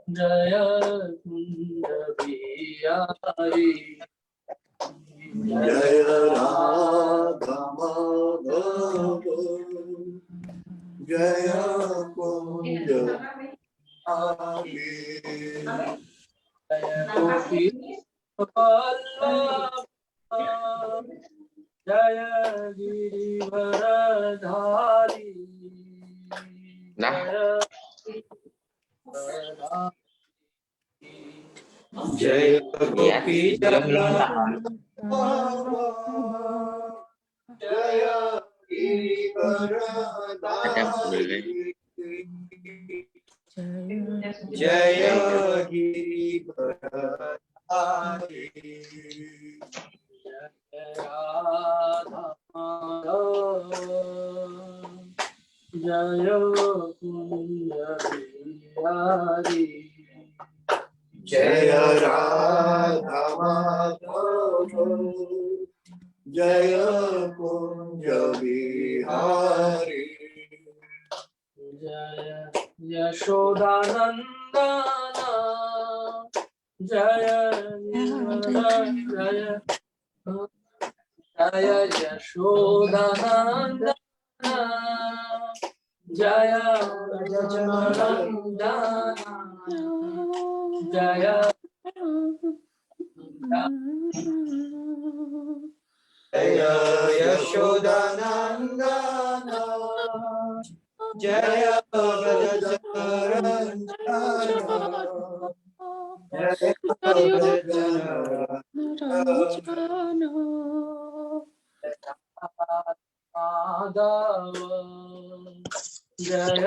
जय कुंज बिहारी जय राधा माधव जय कुंज बिहारी जय गोपी वल्लभ जय गिरिवरधारी जय गोपी जय गिरिवरधारी जय गिरिवरधारी राधा माधव जय कुंज बिहारी जय राधा माधव जय कुंज बिहारी जय यशोदानंदन जय जय जय यशोदानंदन जय जनार्दन जय जय यशोदानंदन जय गजरंजन जय गजरंजन माधव जय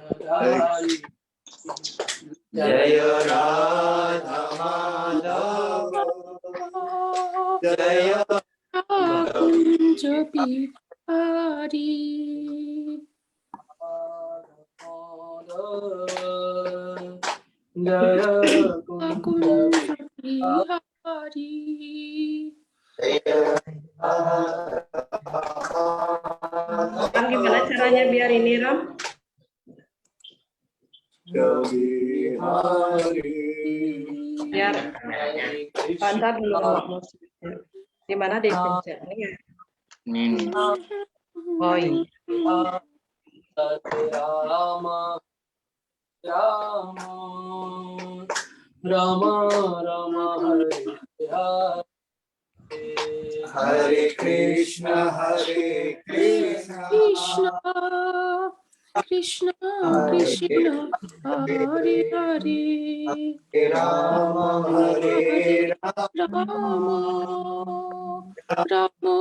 गिरिवरधारी जय राधा माधव जय कुंज बिहारी जय Kunj Bihari Ram, gimana caranya biar ini, Ram? Biar Panca belum musiknya. Di mana dipencet? Ini ya? Oh iya. Rama Rama Rama Rama Hare Krishna Hare Krishna Krishna Krishna Hare Hare Rama Hare Rama Rama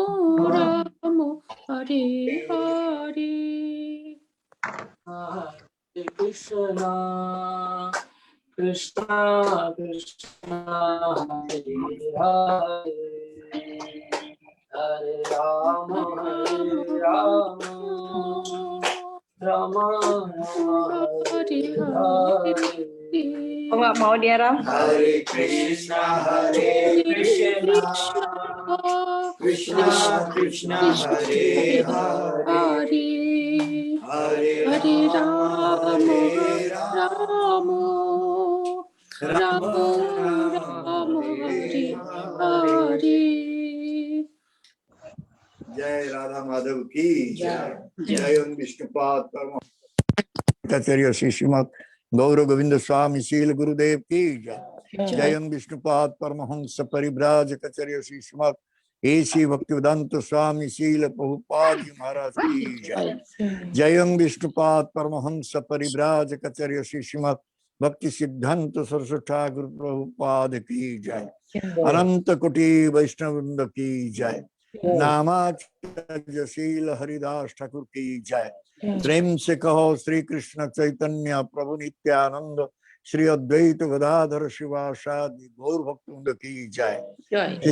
Rama Hare Hare Hare Krishna Krishna Krishna Hare Hare Hare Rama Rama Rama Hare Hare Oh, nggak mau dia, Ram? Hare Krishna Hare Krishna Krishna Krishna Hare Hare Hare Rama Rama Rama Hare Hare जय राधा माधव की जय विष्णुपाद परमाचार्य श्री श्रीमद गौर गोविंद स्वामी शील गुरुदेव की जय Vishnupad Paramhans परिव्राज कचर्य Shri Shrimad AC Bhaktivedanta स्वामी शील प्रभुपाद जी महाराज की जय विष्णुपाद परमहंस परिव्राज कचर्य श्री श्रीमद भक्ति सिद्धांत सरस्वती ठाकुर प्रभुपाद की जय अनंत कोटि वैष्णव वृंद की जय नामाचील हरिदास ठाकुर की जय प्रेम से कहो श्री कृष्ण चैतन्य प्रभु नित्यानंद श्री अद्वैत गदाधर शिवासादि गौर भक्तवृंद की जय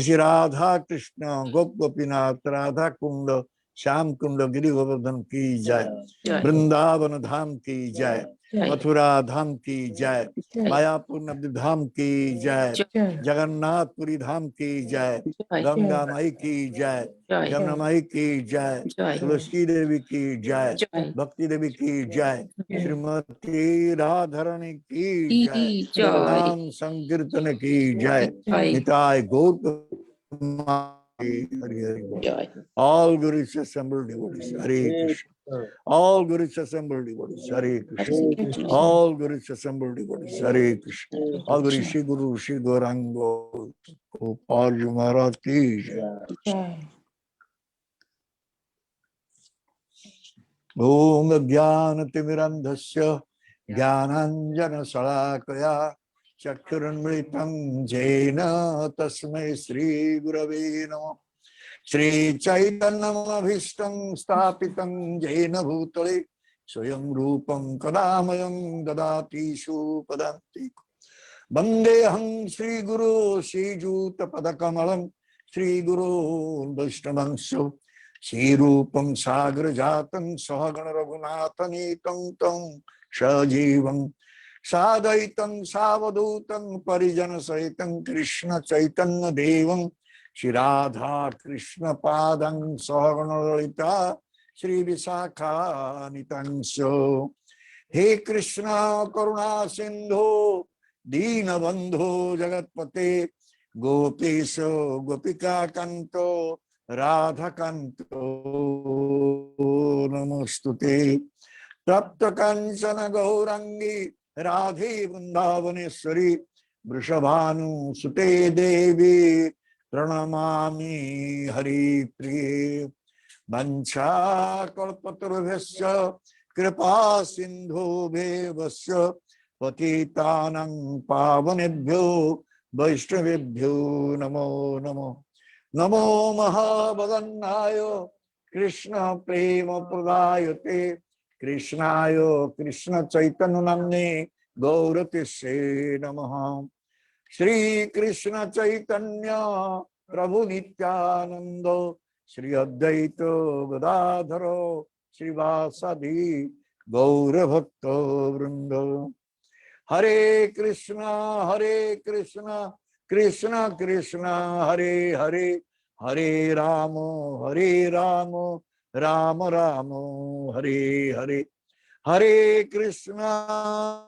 श्री राधा कृष्ण गोप गोपीनाथ राधा कुंड श्याम कुंड गिरि गोवर्धन की जय, जय वृंदावन धाम की जय, जय मथुरा धाम की जय, मायापुर नगरी धाम की जय, जय जगन्नाथपुरी धाम की जय, गंगा माई की जय, जय यमुना माई की जय, जय तुलसी देवी की जय, जय भक्ति देवी की जय, श्रीमती राधारणी की जय, जय नाम संकीर्तन की जय, जय निताय गौर Hari Hari Bol. जय All gurus assembled devotees, Hare Krishna. All gurus assembled devotees, Hare Krishna. All gurus assembled devotees, Hare Krishna. All gurus Shri Guru Shri Gaurango Gopal Ji Maharaj ki jai. Om Jnana Timirandhasya Jnananjana Salakaya Chakshuranmritam Jena Tasmai Shri Gurave Namah. Shri Chaitanyamabhishtam Stapitam Jena Bhutale Swayam Rupam Kadamayam Dadati Supadanti Vandeham Shri Guru Shri Juta Padakamalam Shri Guru Vaishnavansya Shri Rupam Sagra Jatam Sahagana Raghunathanikam Tam Shajivam Sadaitam Savadutam Parijana Saitam Krishna Chaitanya Devam Shri Radha Krishna Padang Sahaganalita Shri Visakha Nitanso He Krishna Karuna Sindhu Dina Bandhu Jagatpate Gopesho Gopika Kanto Radha Kanto Namostute Tapta Kanchana Gaurangi Radhe Vrindavaneshwari Vrishabhanu Sute Devi Pranamami Hari Priye Vancha Kalpatarubhyasya Kripa Sindhu Bhevasya Patitanang Pavanebhyo Vaishnavebhyo Namo Namo Namo Mahabhagannayo Krishna Prema Pradayate Krishnayo Krishna Chaitanya Namne Gauratishe Namaha Shri Krishna Chaitanya Prabhu Nityananda Shri Advaita Gadadhara Shri Vasadi Gaura Bhakta Vrinda Hare Krishna Krishna Krishna Hare Hare Hare Rama Rama Rama Hare Hare Hare Krishna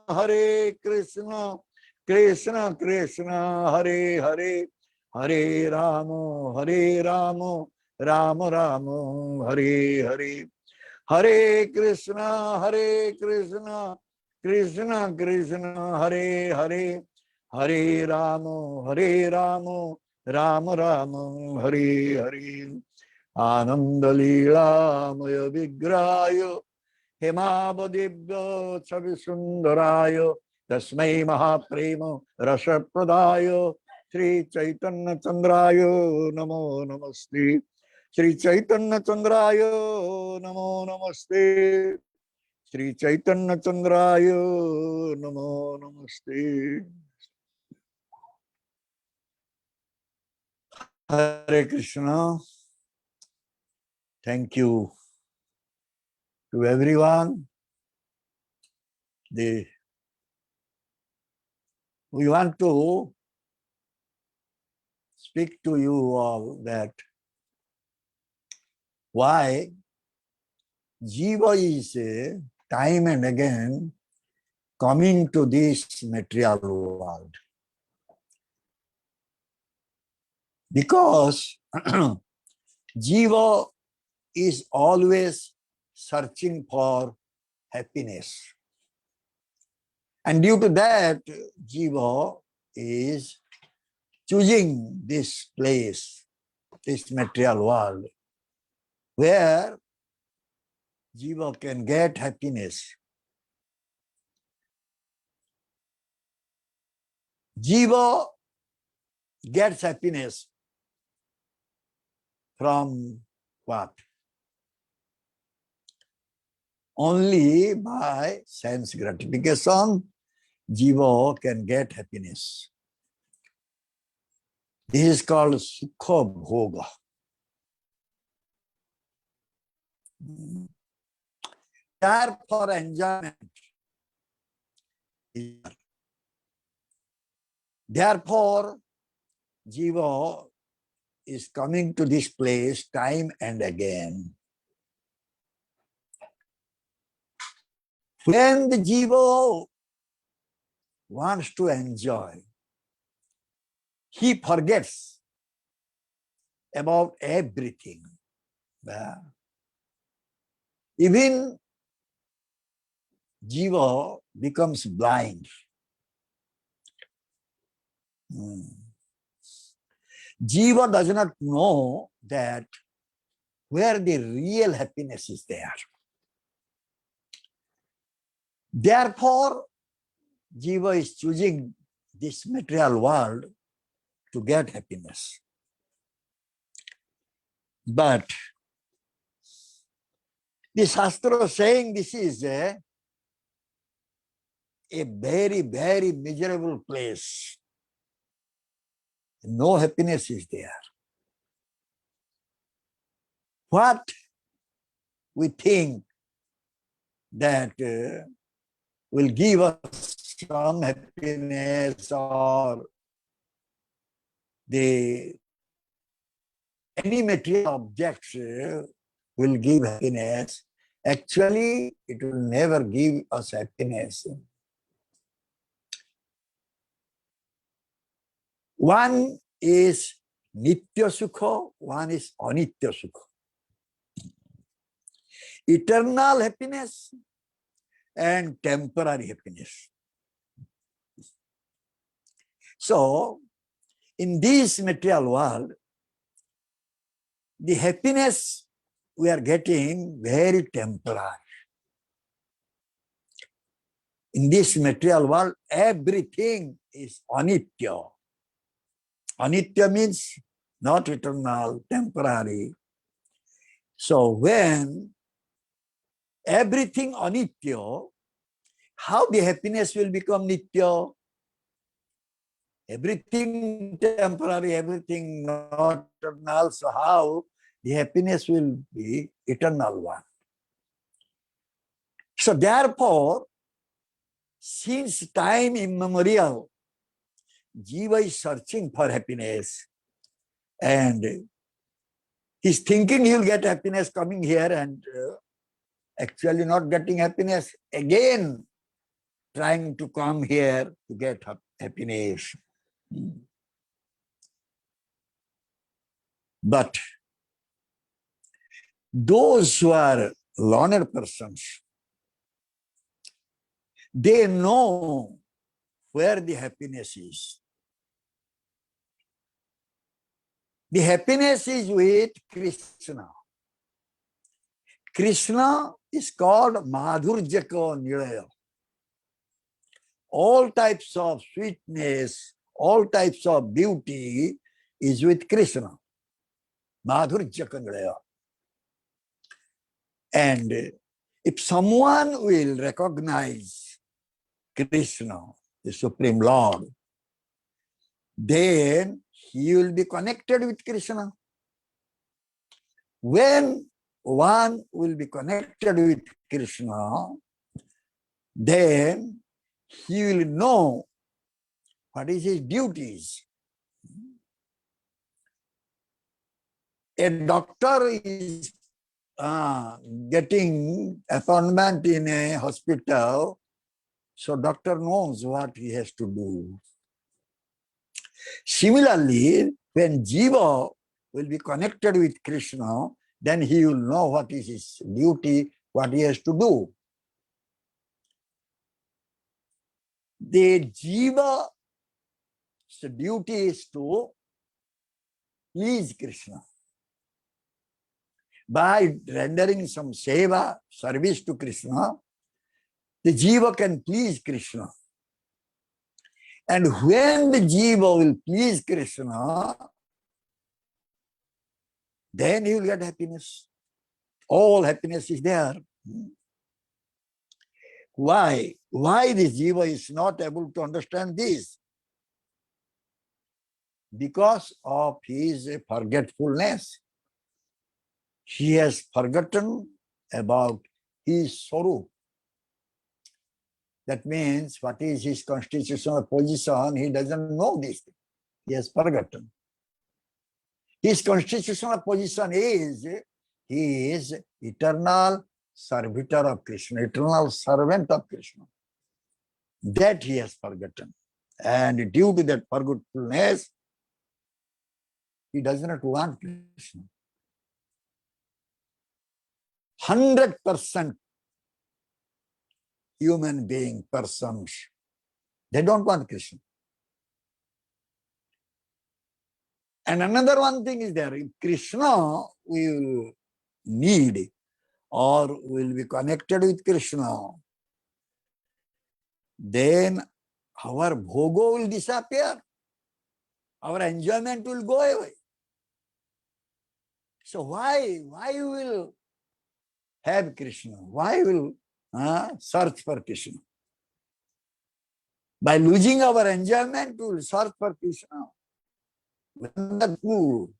Krishna Krishna Hare Hare Hare Rama Rama Rama Hare Hare Hare Krishna Krishna Krishna Hare Hare Hare Rama Rama Rama Hare Hare Ananda Leela Maya Vigraya Hemabadibya Chavisundarayo Tasmai Mahaprema Rasapradaya Sri Chaitanya Chandrayo Namo Namaste Sri Chaitanya Chandrayo Namo Namaste Sri Chaitanya Chandrayo Namo Namaste Hare Krishna. Thank you to everyone. We want to speak to you all that why Jiva is time and again coming to this material world. Because Jiva is always searching for happiness. And due to that, Jiva is choosing this place, this material world, where Jiva can get happiness. Jiva gets happiness from what? Only by sense gratification, Jiva can get happiness. This is called Sukha Bhoga. Therefore, enjoyment. Therefore, Jiva is coming to this place time and again. When the Jiva wants to enjoy, he forgets about everything. Even Jiva becomes blind. Jiva does not know that where the real happiness is there. Therefore, Jiva is choosing this material world to get happiness. But the Shastra is saying this is a very, very miserable place. No happiness is there. What we think that will give us some happiness, or any material objects will give happiness, actually it will never give us happiness. One is Nitya Sukha, one is Anitya Sukha. Eternal happiness and temporary happiness. So, in this material world, the happiness we are getting very temporary. In this material world, everything is anitya. Anitya means not eternal, temporary. So when everything anitya, how the happiness will become nitya? Everything temporary, everything not eternal. So how the happiness will be eternal one? So therefore, since time immemorial, Jiva is searching for happiness, and he's thinking he'll get happiness coming here, and actually not getting happiness, again trying to come here to get happiness. But those who are learned persons, they know where the happiness is. The happiness is with Krishna. Krishna is called Madhurjaka Nilaya. All types of sweetness, all types of beauty is with Krishna. Madhurjaka Nilaya. And if someone will recognize Krishna, the Supreme Lord, then he will be connected with Krishna. When one will be connected with Krishna, then he will know what is his duties. A doctor is getting appointment in a hospital, so doctor knows what he has to do. Similarly, when Jiva will be connected with Krishna, then he will know what is his duty, what he has to do. The Jiva's duty is to please Krishna. By rendering some seva, service to Krishna, the Jiva can please Krishna. And when the Jiva will please Krishna, then he will get happiness. All happiness is there. Why? Why this Jiva is not able to understand this? Because of his forgetfulness. He has forgotten about his sorrow. That means what is his constitutional position, he doesn't know this. He has forgotten. His constitutional position is, he is eternal servitor of Krishna, eternal servant of Krishna. That he has forgotten. And due to that forgetfulness, he does not want Krishna. 100% human being, persons, they don't want Krishna. And another one thing is there, if Krishna will need or will be connected with Krishna, then our bhoga will disappear. Our enjoyment will go away. So why you will have Krishna? Why will search for Krishna? By losing our enjoyment, we will search for Krishna. Wonderful.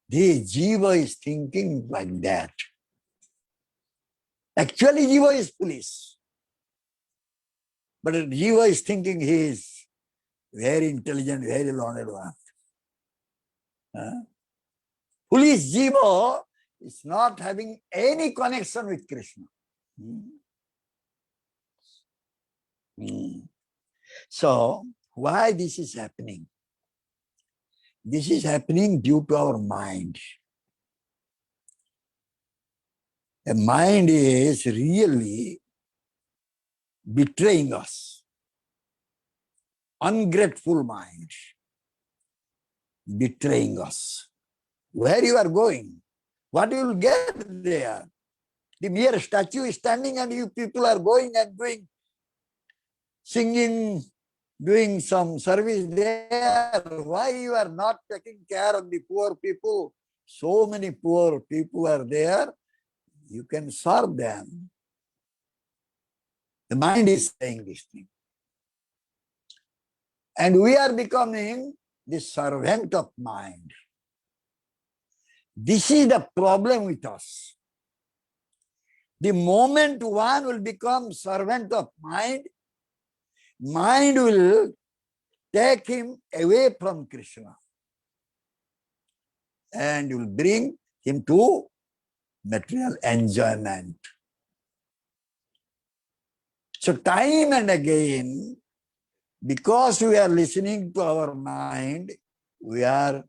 The jiva is thinking like that. Actually, jiva is foolish. But jiva is thinking he is very intelligent, very learned one. Foolish jiva is not having any connection with Krishna. So, why this is happening? This is happening due to our mind. The mind is really betraying us. Ungrateful mind. Betraying us. Where you are going? What you will get there? The mere statue is standing and you people are going and doing, singing, doing some service there. Why you are not taking care of the poor people? So many poor people are there. You can serve them. The mind is saying this thing. And we are becoming the servant of mind. This is the problem with us. The moment one will become servant of mind, mind will take him away from Krishna and will bring him to material enjoyment. So time and again, because we are listening to our mind, we are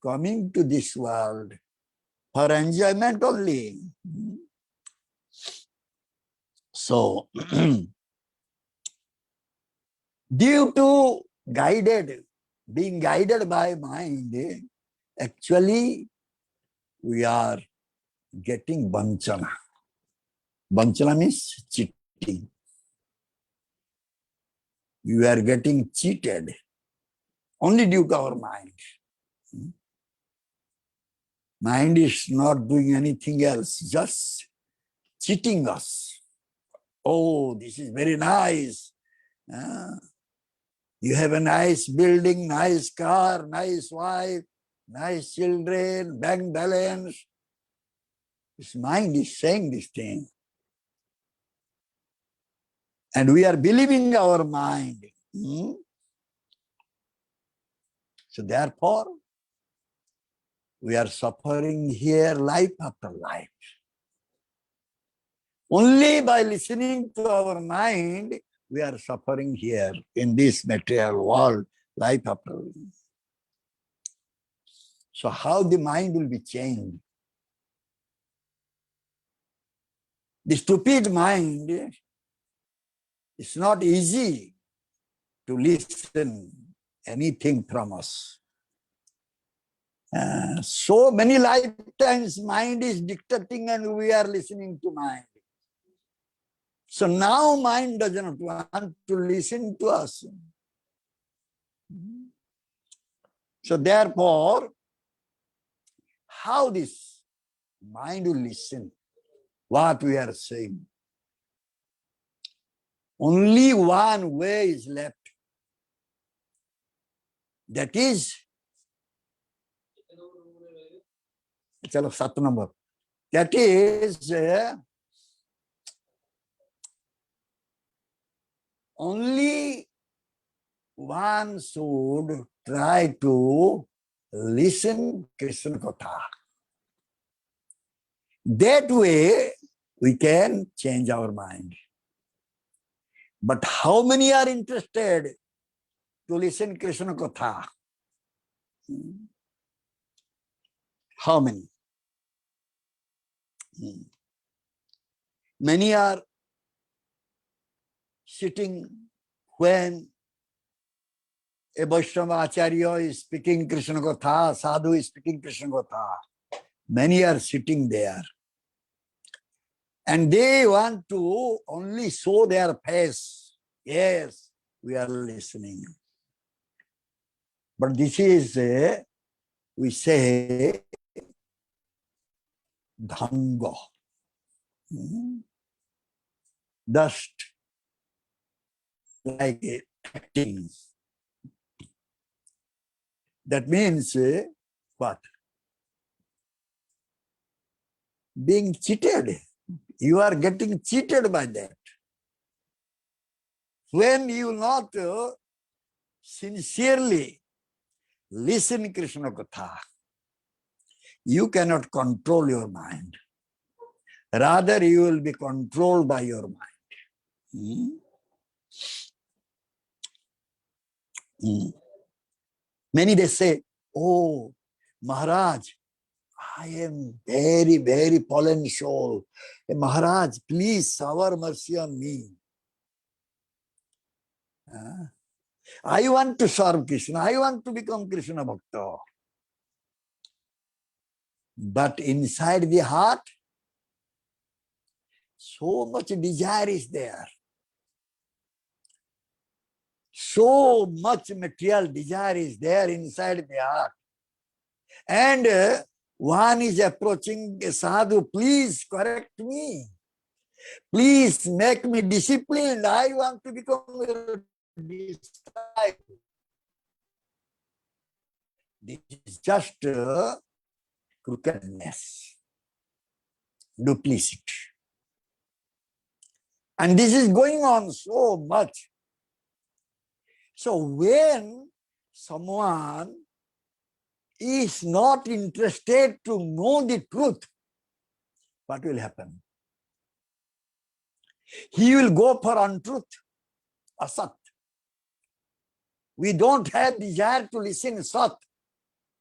coming to this world for enjoyment only. So, due to being guided by mind, actually we are getting vanchana. Vanchana means cheating. We are getting cheated only due to our mind. Mind is not doing anything else, just cheating us. Oh, this is very nice. You have a nice building, nice car, nice wife, nice children, bank balance. This mind is saying this thing. And we are believing our mind. So therefore, we are suffering here life after life. Only by listening to our mind, we are suffering here in this material world, life after life. So how the mind will be changed? The stupid mind, it's not easy to listen anything from us. So many lifetimes mind is dictating and we are listening to mind. So now mind doesn't want to listen to us. So therefore, how this mind will listen what we are saying? Only one way is left. That is Chalo, 7 number. That is only one should try to listen Krishna Katha. That way we can change our mind. But how many are interested to listen Krishna Katha? How many? Many are sitting when a Vaishnava Acharya is speaking Krishna Katha, Sadhu is speaking Krishna Katha. Many are sitting there. And they want to only show their face. Yes, we are listening. But this is, we say, dhanga. Dust, like acting. That means what? Being cheated. You are getting cheated by that. When you not sincerely listen Krishna Katha, you cannot control your mind. Rather, you will be controlled by your mind. Many they say, oh, Maharaj, I am very, very fallen soul. Maharaj, please shower mercy on me. I want to serve Krishna. I want to become Krishna Bhakta. But inside the heart, so much desire is there. So much material desire is there inside the heart. And one is approaching a sadhu, please correct me. Please make me disciplined. I want to become a disciple. This is just crookedness, duplicity. And this is going on so much. So when someone is not interested to know the truth, what will happen? He will go for untruth, asat. We don't have desire to listen sat,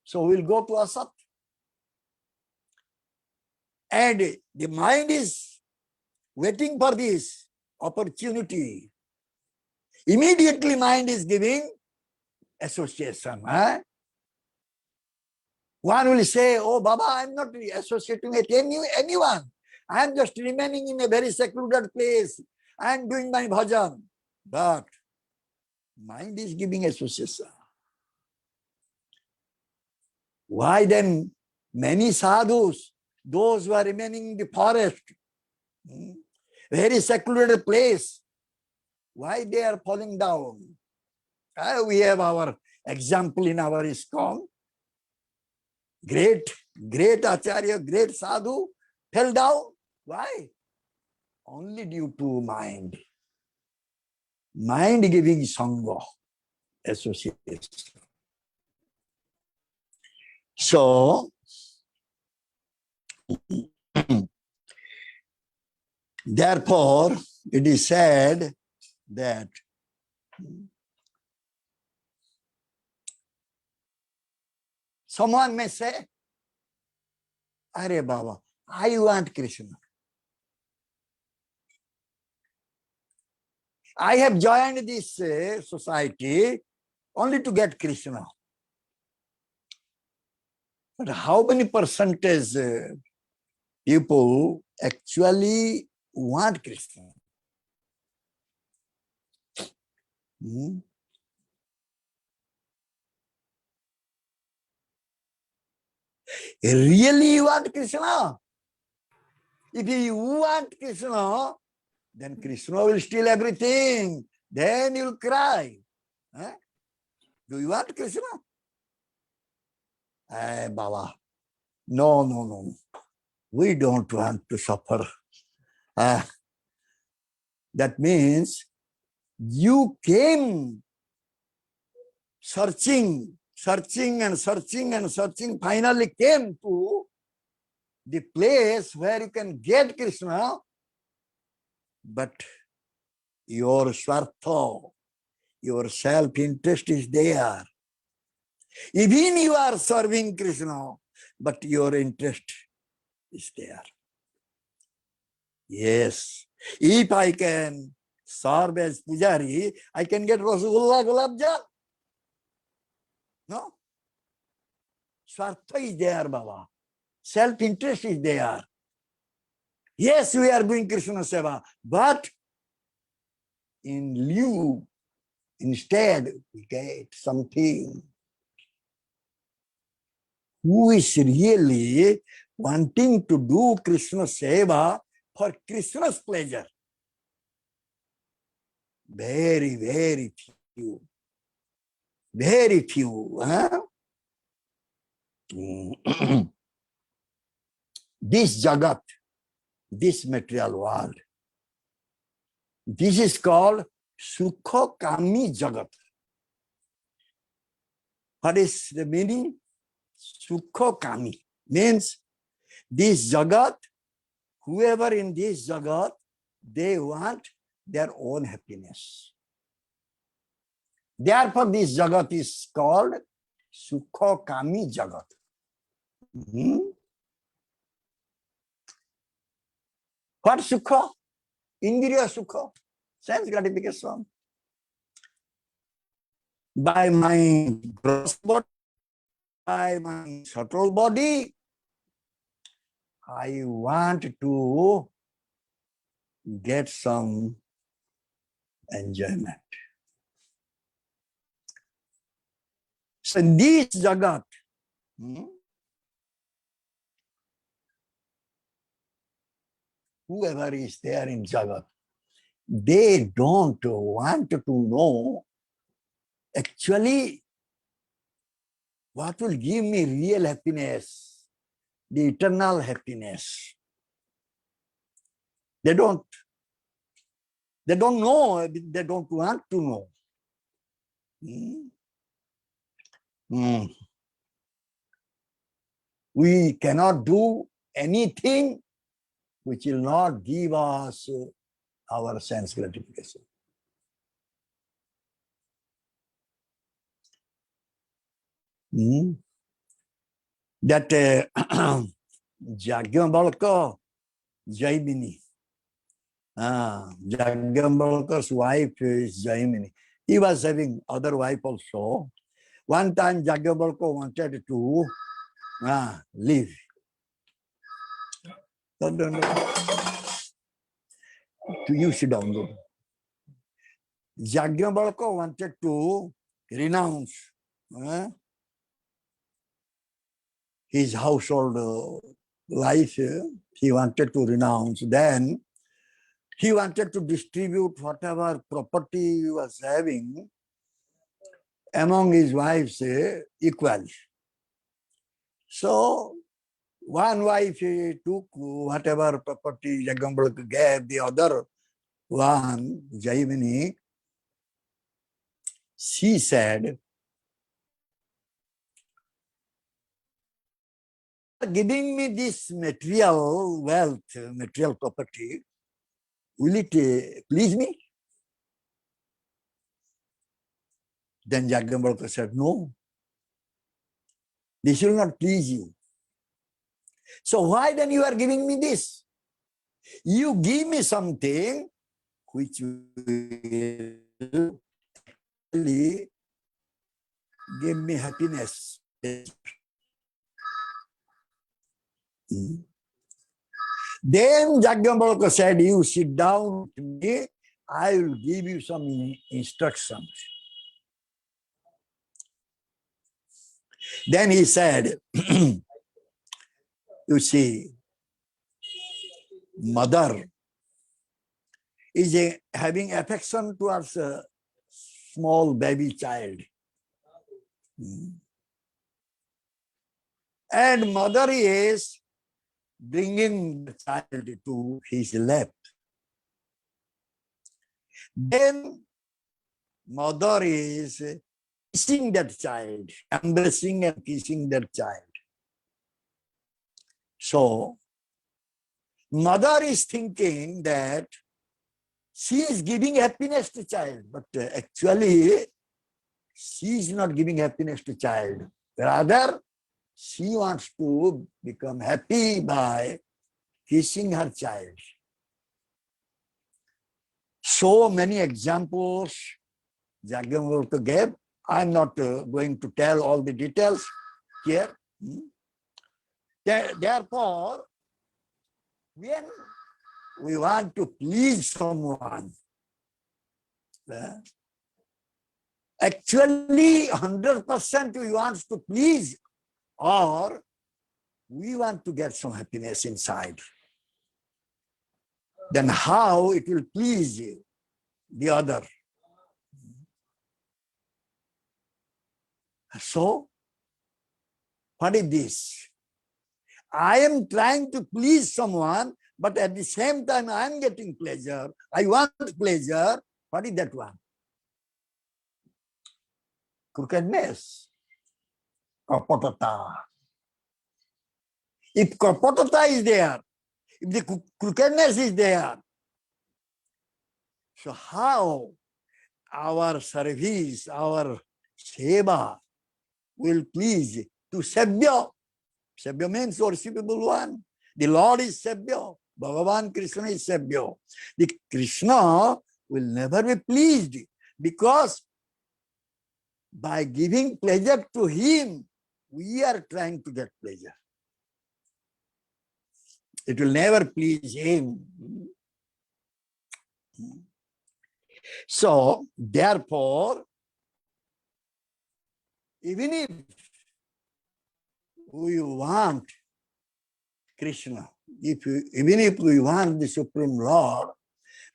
so we'll go to asat. And the mind is waiting for this opportunity. Immediately mind is giving association. One will say, oh Baba, I'm not associating with anyone. I'm just remaining in a very secluded place. I'm doing my bhajan. But mind is giving association. Why then many sadhus, those who are remaining in the forest, very secluded place, why they are falling down? We have our example in our ISKCON. Great Acharya, great sadhu fell down. Why? Only due to mind. Mind giving sangha, association. So, therefore, it is said that someone may say, Are Baba, I want Krishna. I have joined this society only to get Krishna. But how many percentage people actually want Krishna? Really you want Krishna? If you want Krishna, then Krishna will steal everything. Then you'll cry. Do you want Krishna? Hey, Baba, No, no, no. We don't want to suffer. That means you came searching, finally came to the place where you can get Krishna, but your swartha, your self-interest is there. Even you are serving Krishna, but your interest is there. Yes. If I can serve as pujari, I can get Rasgulla Gulab Jal. No? Swartha is there, Baba. Self-interest is there. Yes, we are doing Krishna Seva, but in lieu, instead, we get something. Who is really wanting to do Krishna Seva for Krishna's pleasure? Very, very few. Very few. Huh? This Jagat, this material world, this is called Sukha Kami Jagat. What is the meaning? Sukha Kami means this Jagat, whoever in this Jagat, they want their own happiness. Therefore, this Jagat is called Sukha Kami Jagat. What Sukha? Indriya Sukha, sense gratification. By my gross body, by my subtle body, I want to get some enjoyment. So in this Jagat, whoever is there in Jagat, they don't want to know actually what will give me real happiness, the eternal happiness. They don't know, they don't want to know. We cannot do anything which will not give us our sense gratification. That Jagyamalka Jaimini, Jagyamalka's wife is Jaimini. He was having other wife also. One time Jagyamalka wanted to leave. No. You sit down. Jagyamalka wanted to renounce his household life. He wanted to renounce. Then he wanted to distribute whatever property he was having among his wives equally. So one wife took whatever property Jagyamalka gave, the other one, Jaimini, she said, giving me this material wealth, material property, will it please me? Then Jagyamalka said, no, this will not please you. So why then you are giving me this? You give me something which will really give me happiness. Then Jagyamalka said, you sit down with me, I will give you some instructions. Then he said, you see, mother is having affection towards a small baby child. And mother is bringing the child to his lap. Then mother is kissing that child, embracing and kissing that child. So, mother is thinking that she is giving happiness to child, but actually she is not giving happiness to child. Rather, she wants to become happy by kissing her child. So many examples Jagamurti gave. I'm not going to tell all the details here. Therefore, when we want to please someone, actually 100% we want to please, or we want to get some happiness inside. Then how it will please the other? So, what is this? I am trying to please someone, but at the same time I am getting pleasure. I want pleasure. What is that one? Crookedness. Kapatata. If kapatata is there, if the crookedness is there, so how our service, our seva will please to Sabya? Sabya means worshipable one. The Lord is Sabya. Bhagavan Krishna is Sabya. The Krishna will never be pleased because by giving pleasure to him, we are trying to get pleasure. It will never please him. So, therefore, even if we want Krishna, even if we want the Supreme Lord,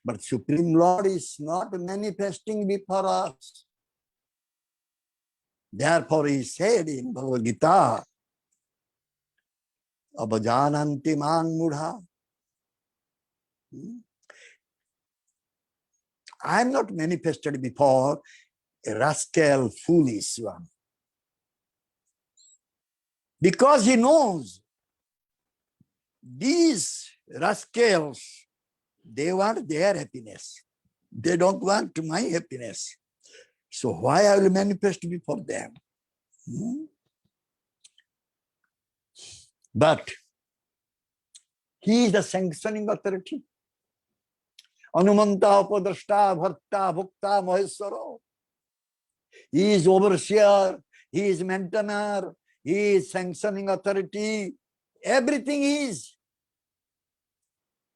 but Supreme Lord is not manifesting before us. Therefore, he said in Bhagavad Gita, Abhajananti man mudha. I am not manifested before a rascal, foolish one. Because he knows these rascals, they want their happiness. They don't want my happiness. So why I will manifest before them? But he is the sanctioning authority. Anumanta, Upadrashta, Bharta, Bhukta, Maheswara. He is overseer, he is maintainer, he is sanctioning authority. Everything is.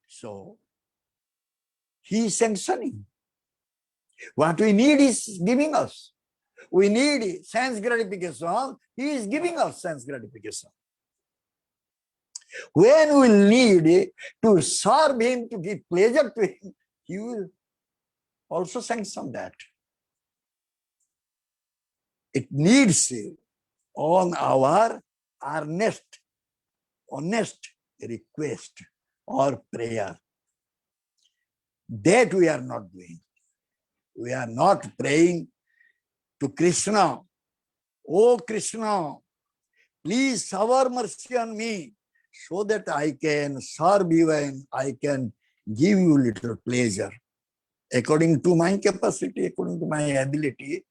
So, he is sanctioning. What we need is giving us. We need sense gratification. He is giving us sense gratification. When we need to serve him, to give pleasure to him, he will also sanction that. It needs on our honest request or prayer. That we are not doing. We are not praying to Krishna. Oh Krishna, please shower mercy on me so that I can serve you and I can give you little pleasure. According to my capacity, according to my ability,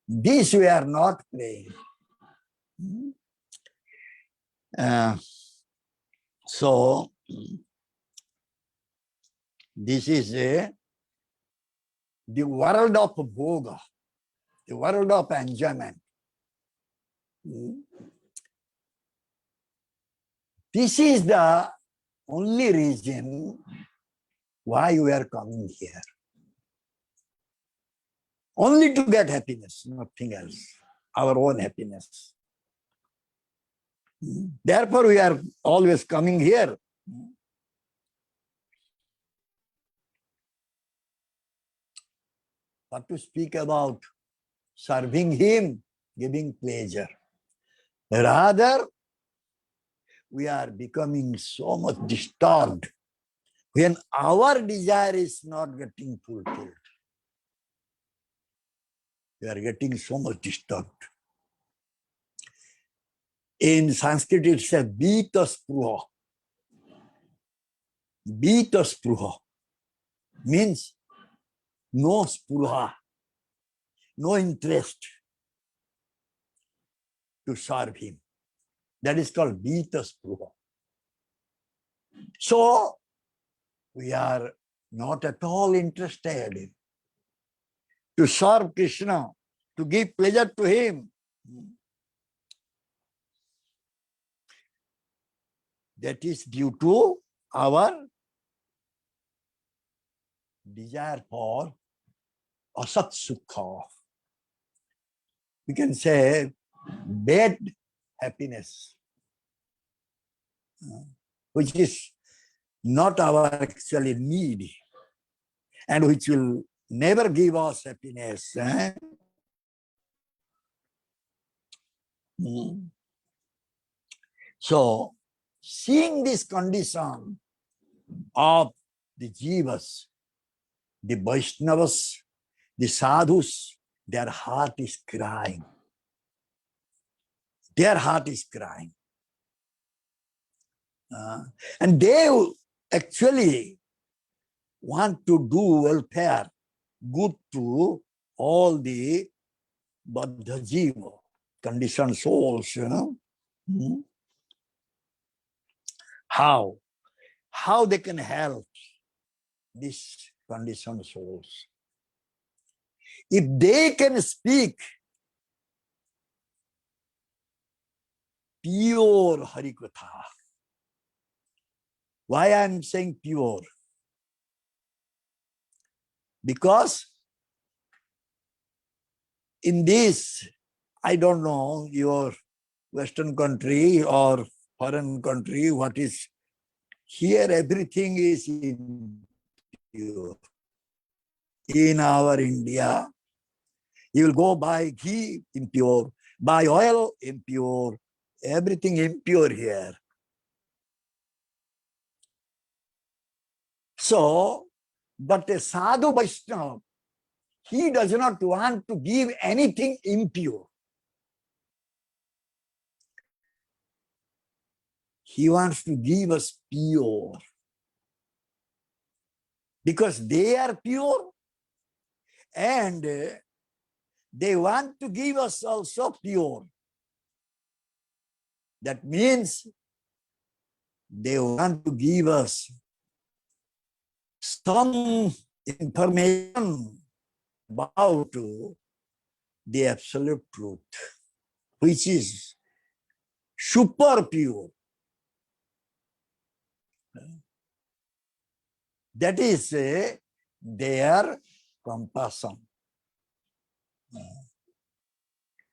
this we are not praying. So, this is the world of bhoga, the world of enjoyment. This is the only reason why we are coming here. Only to get happiness, nothing else. Our own happiness. Therefore, we are always coming here. But to speak about serving him, giving pleasure. Rather, we are becoming so much disturbed when our desire is not getting fulfilled. We are getting so much disturbed. In Sanskrit, it says Vita Spruha. Vita Spruha means no spruha, no interest to serve him. That is called Vita Spruha. So, we are not at all interested to serve Krishna, to give pleasure to him. That is due to our desire for asat sukha. We can say bad happiness, which is not our actually need and which will never give us happiness. So, seeing this condition of the jivas, the Vaishnavas, the sadhus, their heart is crying. Their heart is crying. And they actually want to do welfare, good to all the Baddha Jiva, conditioned souls, How? How they can help these conditioned souls? If they can speak pure Harikatha. Why I am saying pure? Because in this, I don't know your Western country or foreign country, what is here, everything is impure. In our India, you will go buy ghee, impure, buy oil, impure, everything impure here. So, but a sadhu Vaishnava, he does not want to give anything impure. He wants to give us pure. Because they are pure and they want to give us also pure. That means they want to give us some information about the absolute truth, which is super pure. That is their compassion,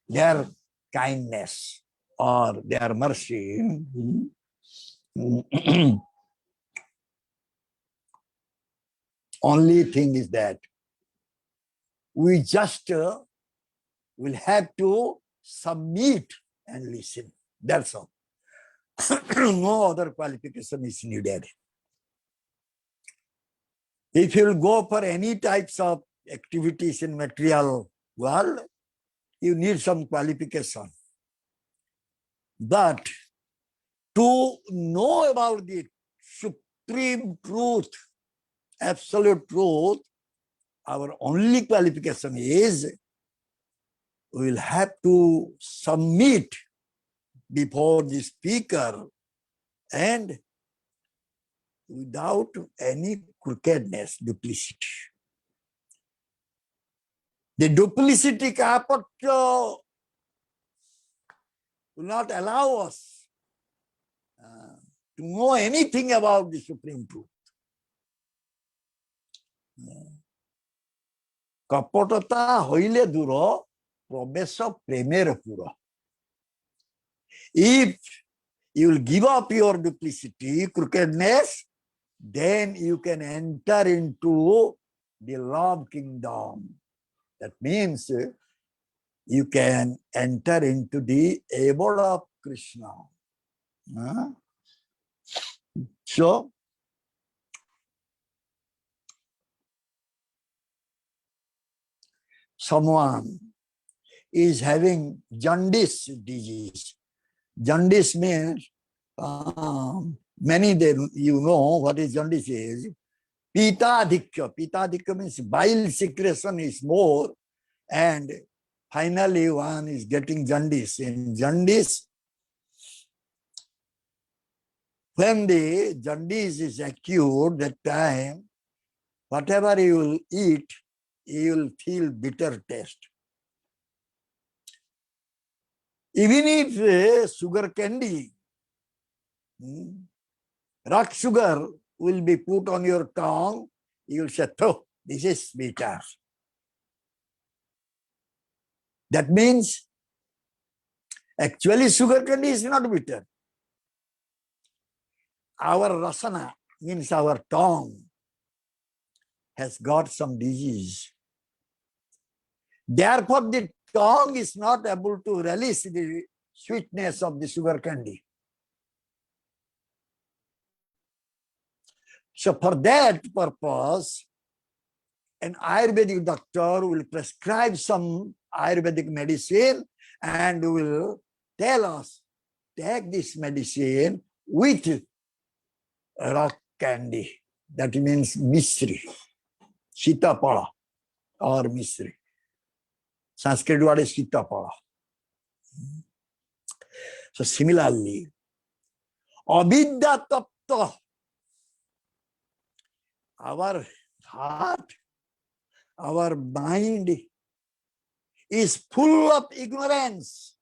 their kindness, or their mercy. Only thing is that we just will have to submit and listen. That's all. No other qualification is needed. If you will go for any types of activities in material world, you need some qualification. But to know about the supreme truth, absolute truth, our only qualification is we will have to submit before the speaker and without any crookedness, duplicity. The duplicity kapatya will not allow us to know anything about the supreme truth. Kapatata hoile duro, probeso premere pura. If you will give up your duplicity, crookedness, then you can enter into the love kingdom. That means you can enter into the abode of Krishna. So, someone is having jaundice disease. Jaundice means, many they, you know what is jaundice is. Pitadhikya. Pitadhikya means bile secretion is more, and finally one is getting jaundice. In jaundice, when the jaundice is acute, that time, whatever you will eat, you will feel bitter taste. Even if sugar candy, rock sugar will be put on your tongue, you will say, oh, this is bitter. That means, actually sugar candy is not bitter. Our rasana, means our tongue, has got some disease. Therefore, the tongue is not able to release the sweetness of the sugar candy. So for that purpose, an Ayurvedic doctor will prescribe some Ayurvedic medicine and will tell us, take this medicine with rock candy. That means misri, sitapala or misri. Sanskrit word is sitapala. So similarly, avidya tapta, our heart, our mind is full of ignorance.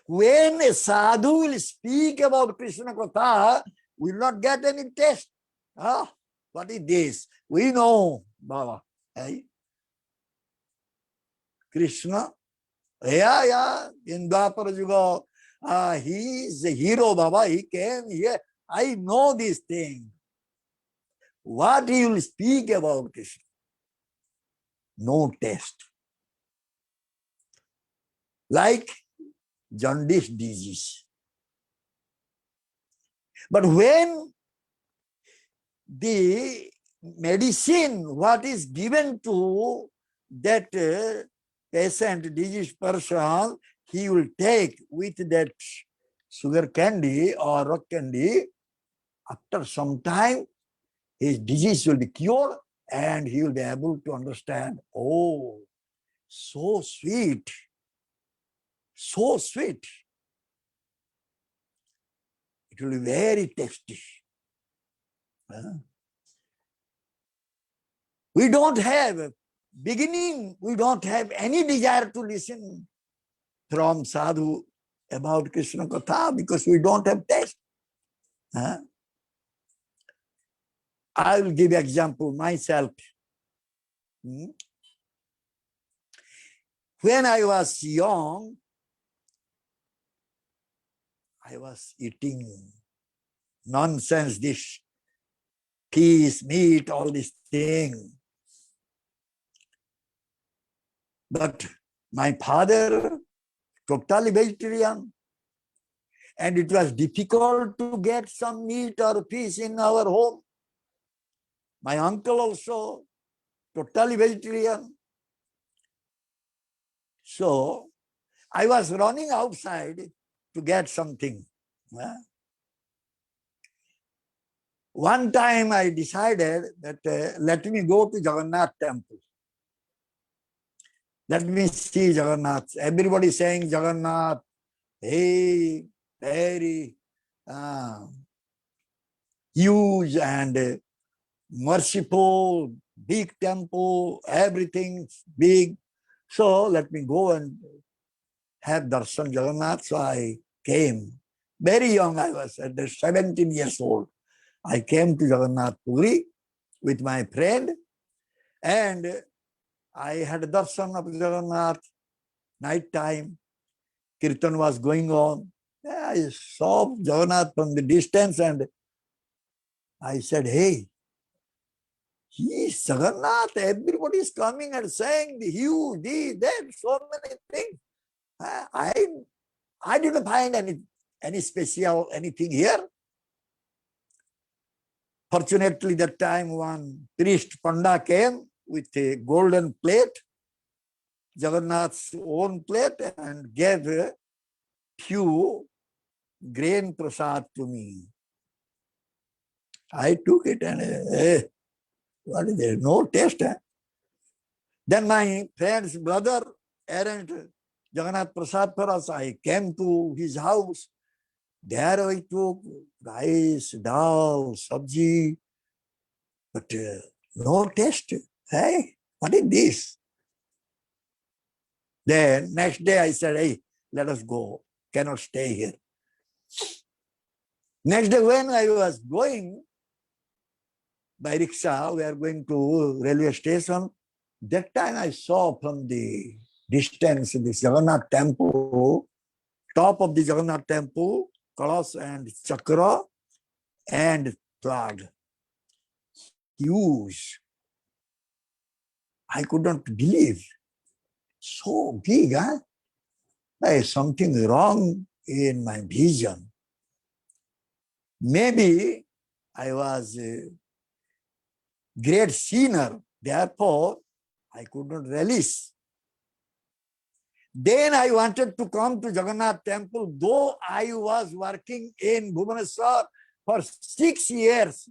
When a sadhu will speak about Krishna Katha, we will not get any taste. What is this? We know, Baba. Krishna, in Dwapara Yuga, he is a hero, Baba. He came here. I know this thing. What he will speak about Krishna? No taste. Like jaundice disease. But when the medicine, what is given to that patient, diseased person, he will take with that sugar candy or rock candy, after some time, his disease will be cured and he will be able to understand, oh, so sweet, so sweet. It will be very tasty. We don't have, beginning, we don't have any desire to listen from sadhu about Krishna Katha because we don't have taste. I will give example myself. When I was young, I was eating nonsense dish, peas, meat, all these things. But my father, totally vegetarian, and it was difficult to get some meat or fish in our home. My uncle also, totally vegetarian. So I was running outside to get something. One time I decided that let me go to Jagannath temple. Let me see Jagannath. Everybody saying Jagannath, hey, very huge and merciful, big temple, everything big. So let me go and have darshan Jagannath. So I came. Very young I was, at 17 years old. I came to Jagannath Puri with my friend and I had darshan of Jagannath, night time. Kirtan was going on. I saw Jagannath from the distance and I said, hey, he is Jagannath. Everybody is coming and saying the huge, this, that, so many things. I didn't find any any special anything here? Fortunately, that time one priest Panda came with a golden plate, Jagannath's own plate, and gave a few grain prasad to me. I took it and what is there? No taste. Then my friend's brother arranged Jagannath Prasad for us. I came to his house. There I took rice, dal, sabji, but no taste. Hey, what is this? Then next day I said, hey, let us go. Cannot stay here. Next day when I was going by rickshaw, we are going to railway station. That time I saw from the distance this Jagannath temple, top of the Jagannath temple, Kalas and Chakra and flag. Huge. I could not believe. So big, huh? There is something wrong in my vision. Maybe I was a great sinner, therefore I could not relish. Then I wanted to come to Jagannath temple, though I was working in Bhubaneswar for 6 years.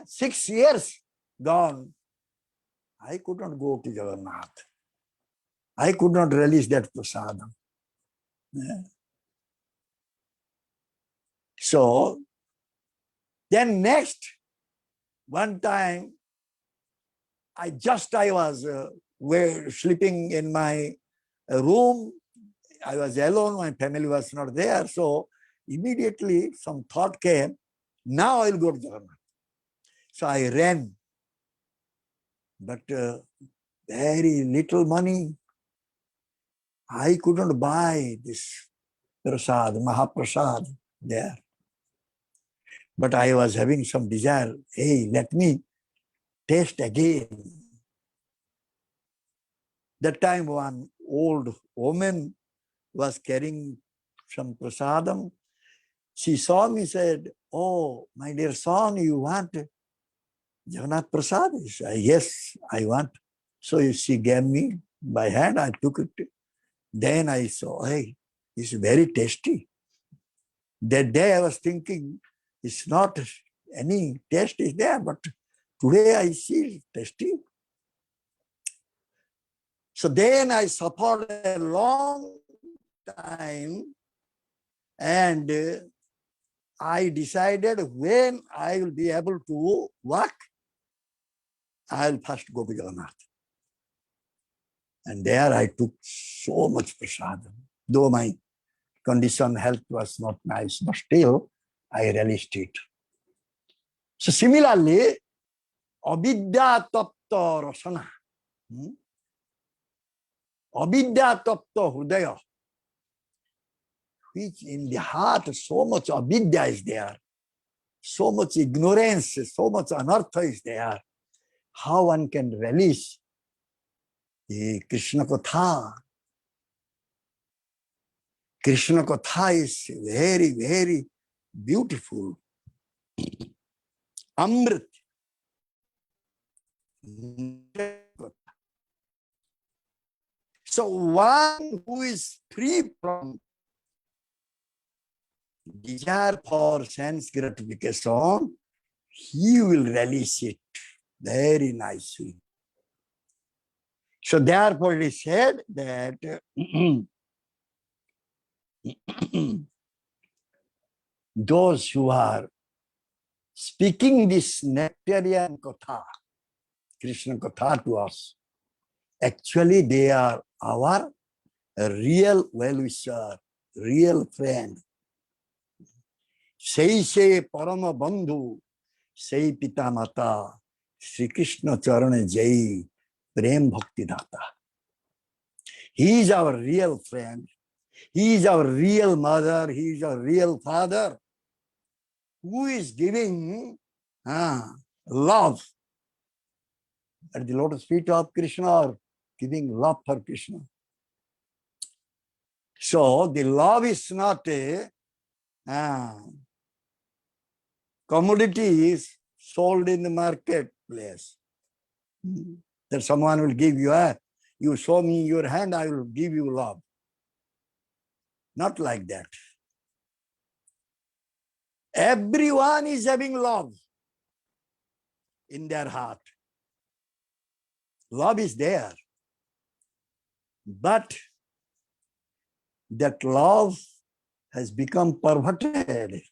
6 years gone. I could not go to Jagannath. I could not relish that prasadam. Yeah. So, then next, one time, I was sleeping in my room. I was alone, my family was not there. So, immediately some thought came, now I'll go to Jagannath. So, I ran. But very little money. I couldn't buy this prasad, Mahaprasad there. But I was having some desire. Hey, let me taste again. That time one old woman was carrying some prasadam. She saw me, said, oh, my dear son, you want Jagannath Prasad? I said, yes, I want. So she gave me by hand, I took it. Then I saw, hey, it's very tasty. That day I was thinking, it's not any taste is there, but today I see it's tasty. So then I suffered a long time and I decided when I will be able to walk, I'll first go to Jagannath. And there I took so much prasadam, though my condition, health was not nice, but still I relished it. So similarly, avidya tapta rasana, avidya tapta hridaya, which in the heart so much avidya is there, so much ignorance, so much anartha is there. How one can relish the Krishna Katha? Krishna Katha is very, very beautiful. Amrit. So one who is free from desire for sense gratification, he will relish it very nicely. So therefore it is said that those who are speaking this nectarian katha, Krishna katha to us, actually they are our real well-wisher, real friend. Sei se parama bandhu, sei pita mata, Sri Krishna charane jai, prem bhakti data. He is our real friend. He is our real mother. He is our real father who is giving love at the lotus feet of Krishna, or giving love for Krishna. So the love is not Commodities sold in the marketplace. That someone will give you, you show me your hand, I will give you love. Not like that. Everyone is having love in their heart. Love is there. But that love has become perverted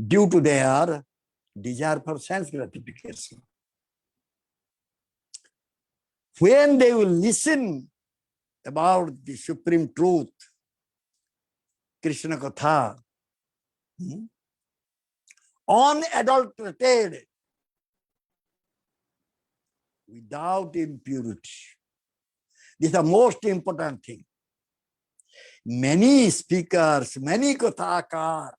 due to their desire for sense gratification. When they will listen about the supreme truth, Krishna Katha, unadulterated, without impurity. This is the most important thing. Many speakers, many kathakar,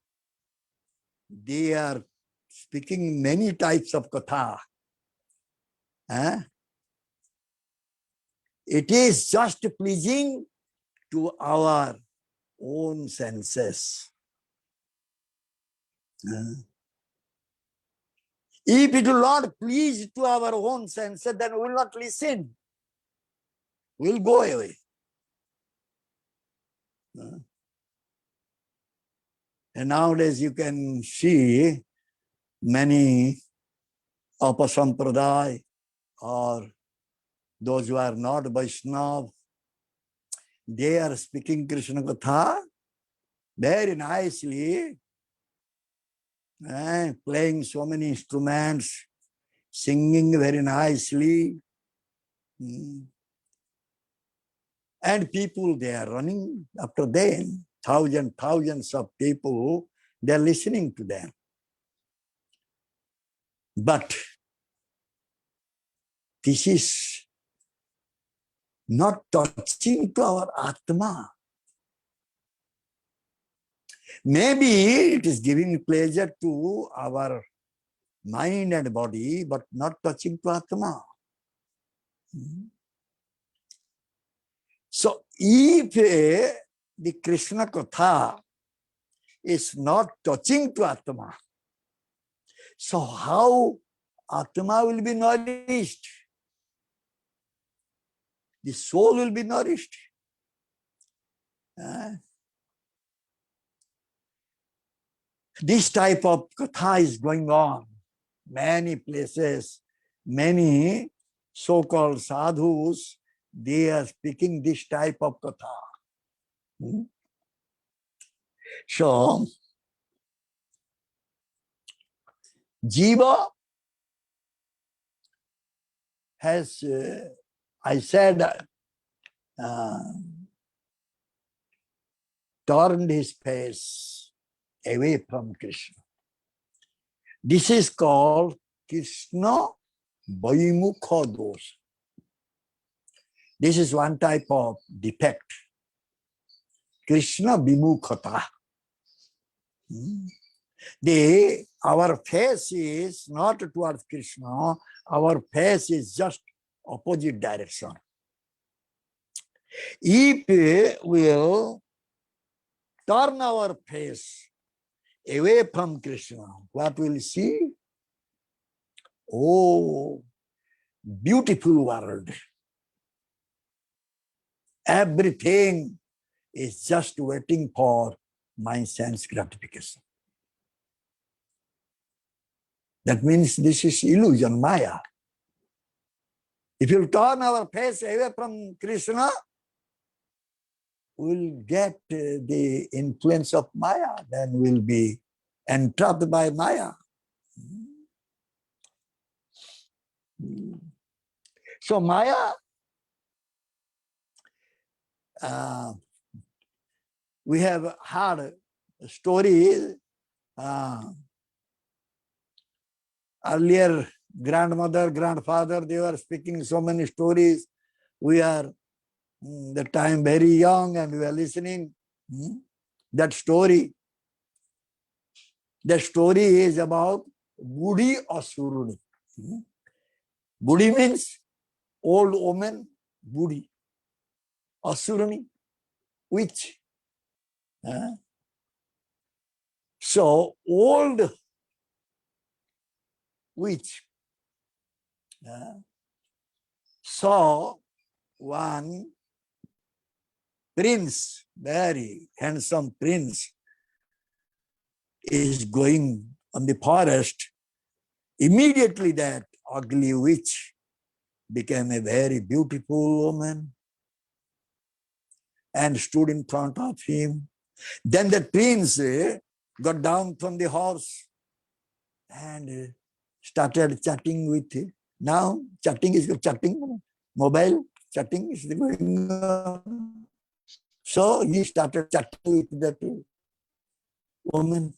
they are speaking many types of katha. It is just pleasing to our own senses. If it will not please to our own senses, then we will not listen. We will go away. And nowadays you can see many Apasampradaya or those who are not Vaishnava, they are speaking Krishna Katha very nicely, playing so many instruments, singing very nicely. And people, they are running after them. Thousands of people, they are listening to them. But this is not touching to our Atma. Maybe it is giving pleasure to our mind and body, but not touching to Atma. So if the Krishna Katha is not touching to Atma, so how Atma will be nourished? The soul will be nourished. This type of katha is going on. Many places, many so-called sadhus, they are speaking this type of katha. So, Jiva has, I said, turned his face away from Krishna. This is called Krishna Vaimukha Dosha. This is one type of defect. Krishna Vimukhata. Our face is not towards Krishna, our face is just opposite direction. If we will turn our face away from Krishna, what will we see? Oh, beautiful world. Everything is just waiting for my sense gratification. That means this is illusion, Maya. If you turn our face away from Krishna, we'll get the influence of Maya, then we'll be entrapped by Maya. So Maya, we have heard stories. Earlier, grandmother, grandfather, they were speaking so many stories. We are the time very young and we are listening. That story is about Budi Asuruni. Budi means old woman, Budi. Asuruni, witch. So old witch saw one prince, very handsome prince, is going on the forest. Immediately that ugly witch became a very beautiful woman and stood in front of him. Then the prince got down from the horse and started chatting with him. Now chatting, mobile chatting is going on. So he started chatting with that woman.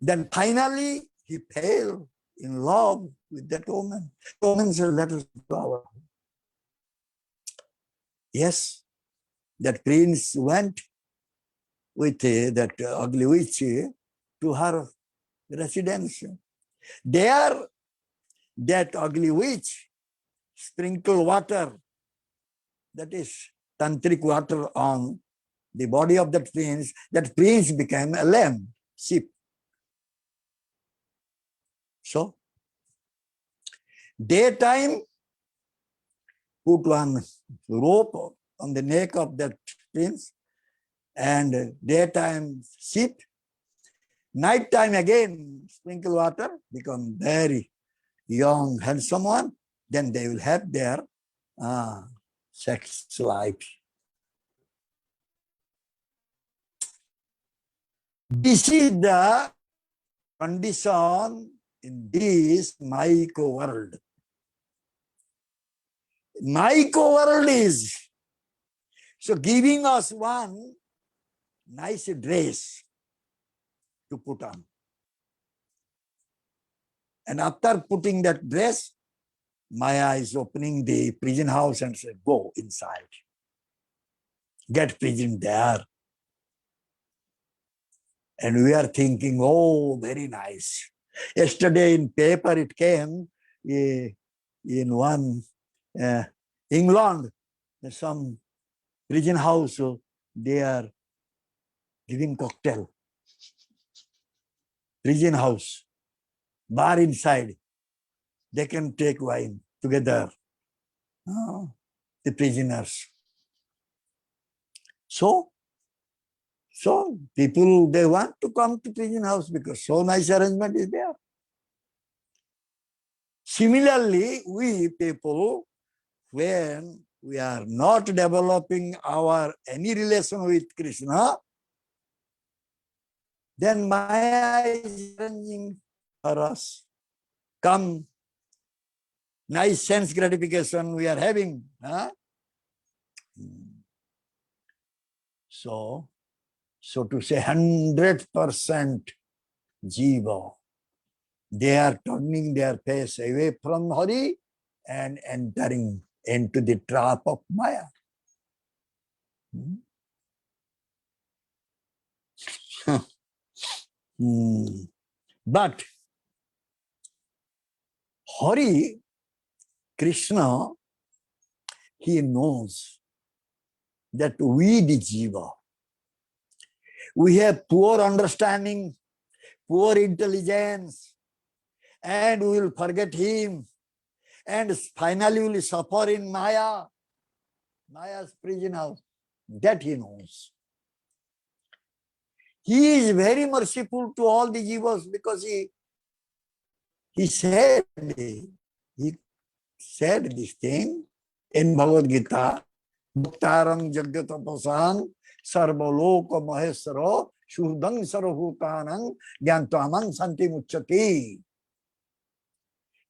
Then finally he fell in love with that woman. The woman said, let us go. Yes, that prince went with that ugly witch to her residence. There, that ugly witch sprinkled water, that is tantric water, on the body of that prince. That prince became a lamb, sheep. So, daytime, put one rope on the neck of that prince, and daytime sheep. Nighttime again, sprinkle water, become very young, handsome one. Then they will have their sex life. This is the condition in this Maiko world. Maiko world is so giving us one nice dress to put on. And after putting that dress, Maya is opening the prison house and said, go inside. Get prison there. And we are thinking, oh, very nice. Yesterday in paper it came in one England, some prison house, they are giving cocktail. Prison house, bar inside. They can take wine together, the prisoners. So people, they want to come to prison house because so nice arrangement is there. Similarly, we people, when we are not developing our any relation with Krishna, then Maya is arranging for us. Come, nice sense gratification we are having. So to say 100% jiva, they are turning their face away from Hari and entering into the trap of Maya. But Hari, Krishna, he knows that we, the jiva, we have poor understanding, poor intelligence, and we will forget him. And finally we will suffer in Maya, Maya's prison house. That he knows. He is very merciful to all the jivas because he said this thing in Bhagavad Gita, Bhaktarang Jagatapasang Sarvaloka Mahesaro Shurdang Sarvhutanang Gyantamang Santi Muchati.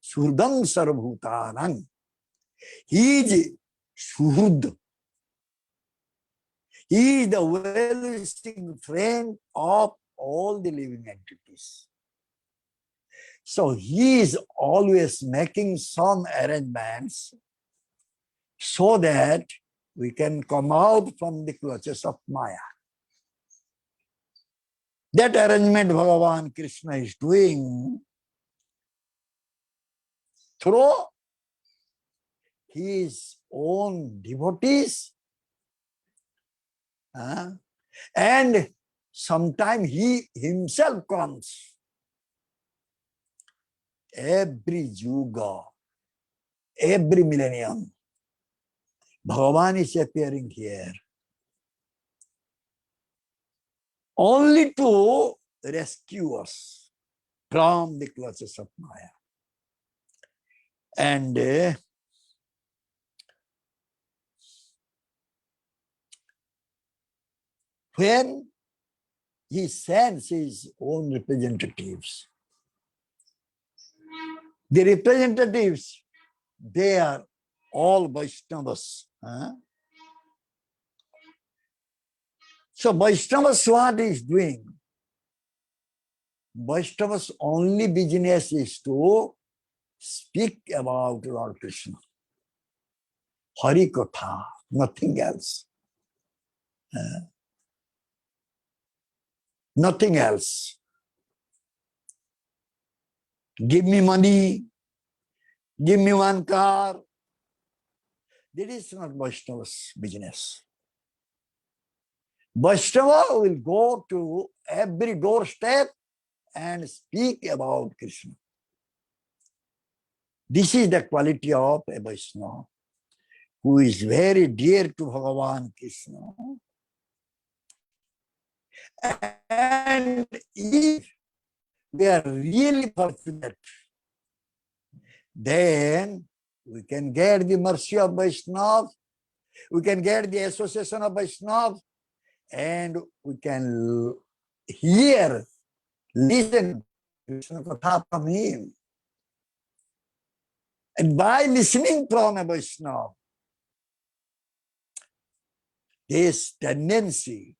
Shurdang Sarvhutanang. He is Shurd. He is the well-wishing friend of all the living entities. So he is always making some arrangements so that we can come out from the clutches of Maya. That arrangement Bhagavan Krishna is doing through his own devotees and Sometime he himself comes. Every yuga, every millennium, Bhagavan is appearing here. Only to rescue us from the clutches of Maya. And when he sends his own representatives, the representatives, they are all Vaishnavas. So Vaishnavas, what is doing? Vaishnavas' only business is to speak about Lord Krishna. Hari Katha, nothing else. Nothing else. Give me money, give me one car. That is not Vaishnava's business. Vaishnava will go to every doorstep and speak about Krishna. This is the quality of a Vaishnava who is very dear to Bhagavan Krishna. And if we are really fortunate, then we can get the mercy of Vaishnava, we can get the association of Vaishnava, and we can hear, listen Krishna Katha from him. And by listening from a Vaishnava, this tendency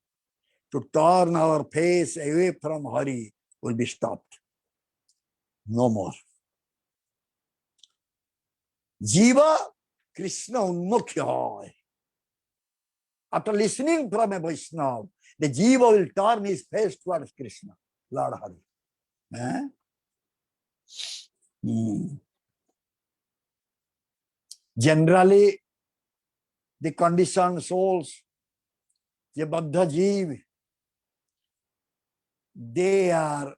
to turn our face away from Hari will be stopped. No more. Jiva Krishna Unmukhya. After listening from a Vaishnava, the Jiva will turn his face towards Krishna, Lord Hari. Generally, the conditioned souls, the Baddha Jeev, they are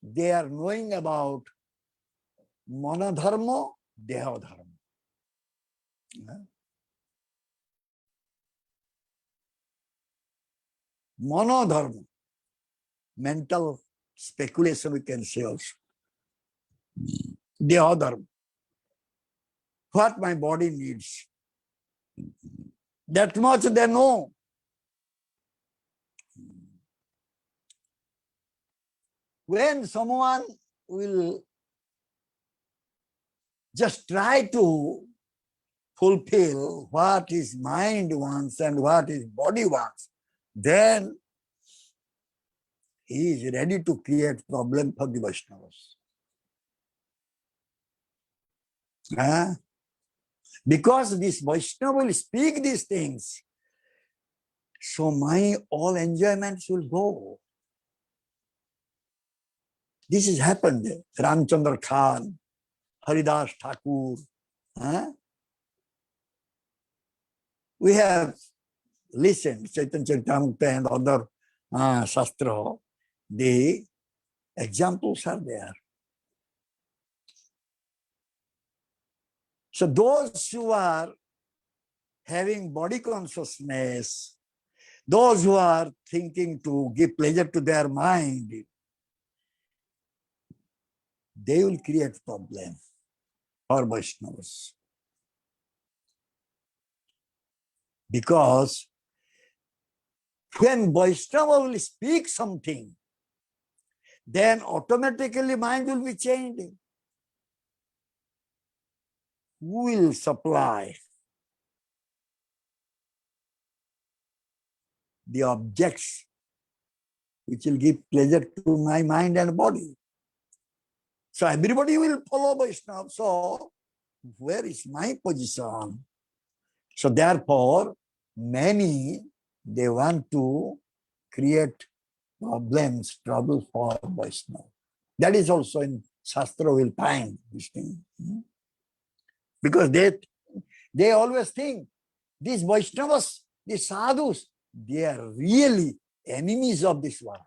knowing about Manadharma, Dehadharma. Manodharma, mental speculation we can say also. Dehadharma, what my body needs. That much they know. When someone will just try to fulfill what his mind wants and what his body wants, then he is ready to create problem for the Vaishnavas. Because this Vaishnava will speak these things, so my all enjoyments will go. This has happened. Ramchandra Khan, Haridas Thakur. We have listened, Chaitanya Charitamrita and other Shastra. The examples are there. So those who are having body consciousness, those who are thinking to give pleasure to their mind, they will create problem for Vaishnavas. Because when Vaishnava will speak something, then automatically mind will be changed. Who will supply the objects which will give pleasure to my mind and body? So everybody will follow Vaishnava. So where is my position? So therefore, many, they want to create problems, trouble for Vaishnava. That is also in Shastra will find this thing. Because they always think these Vaishnavas, these sadhus, they are really enemies of this world.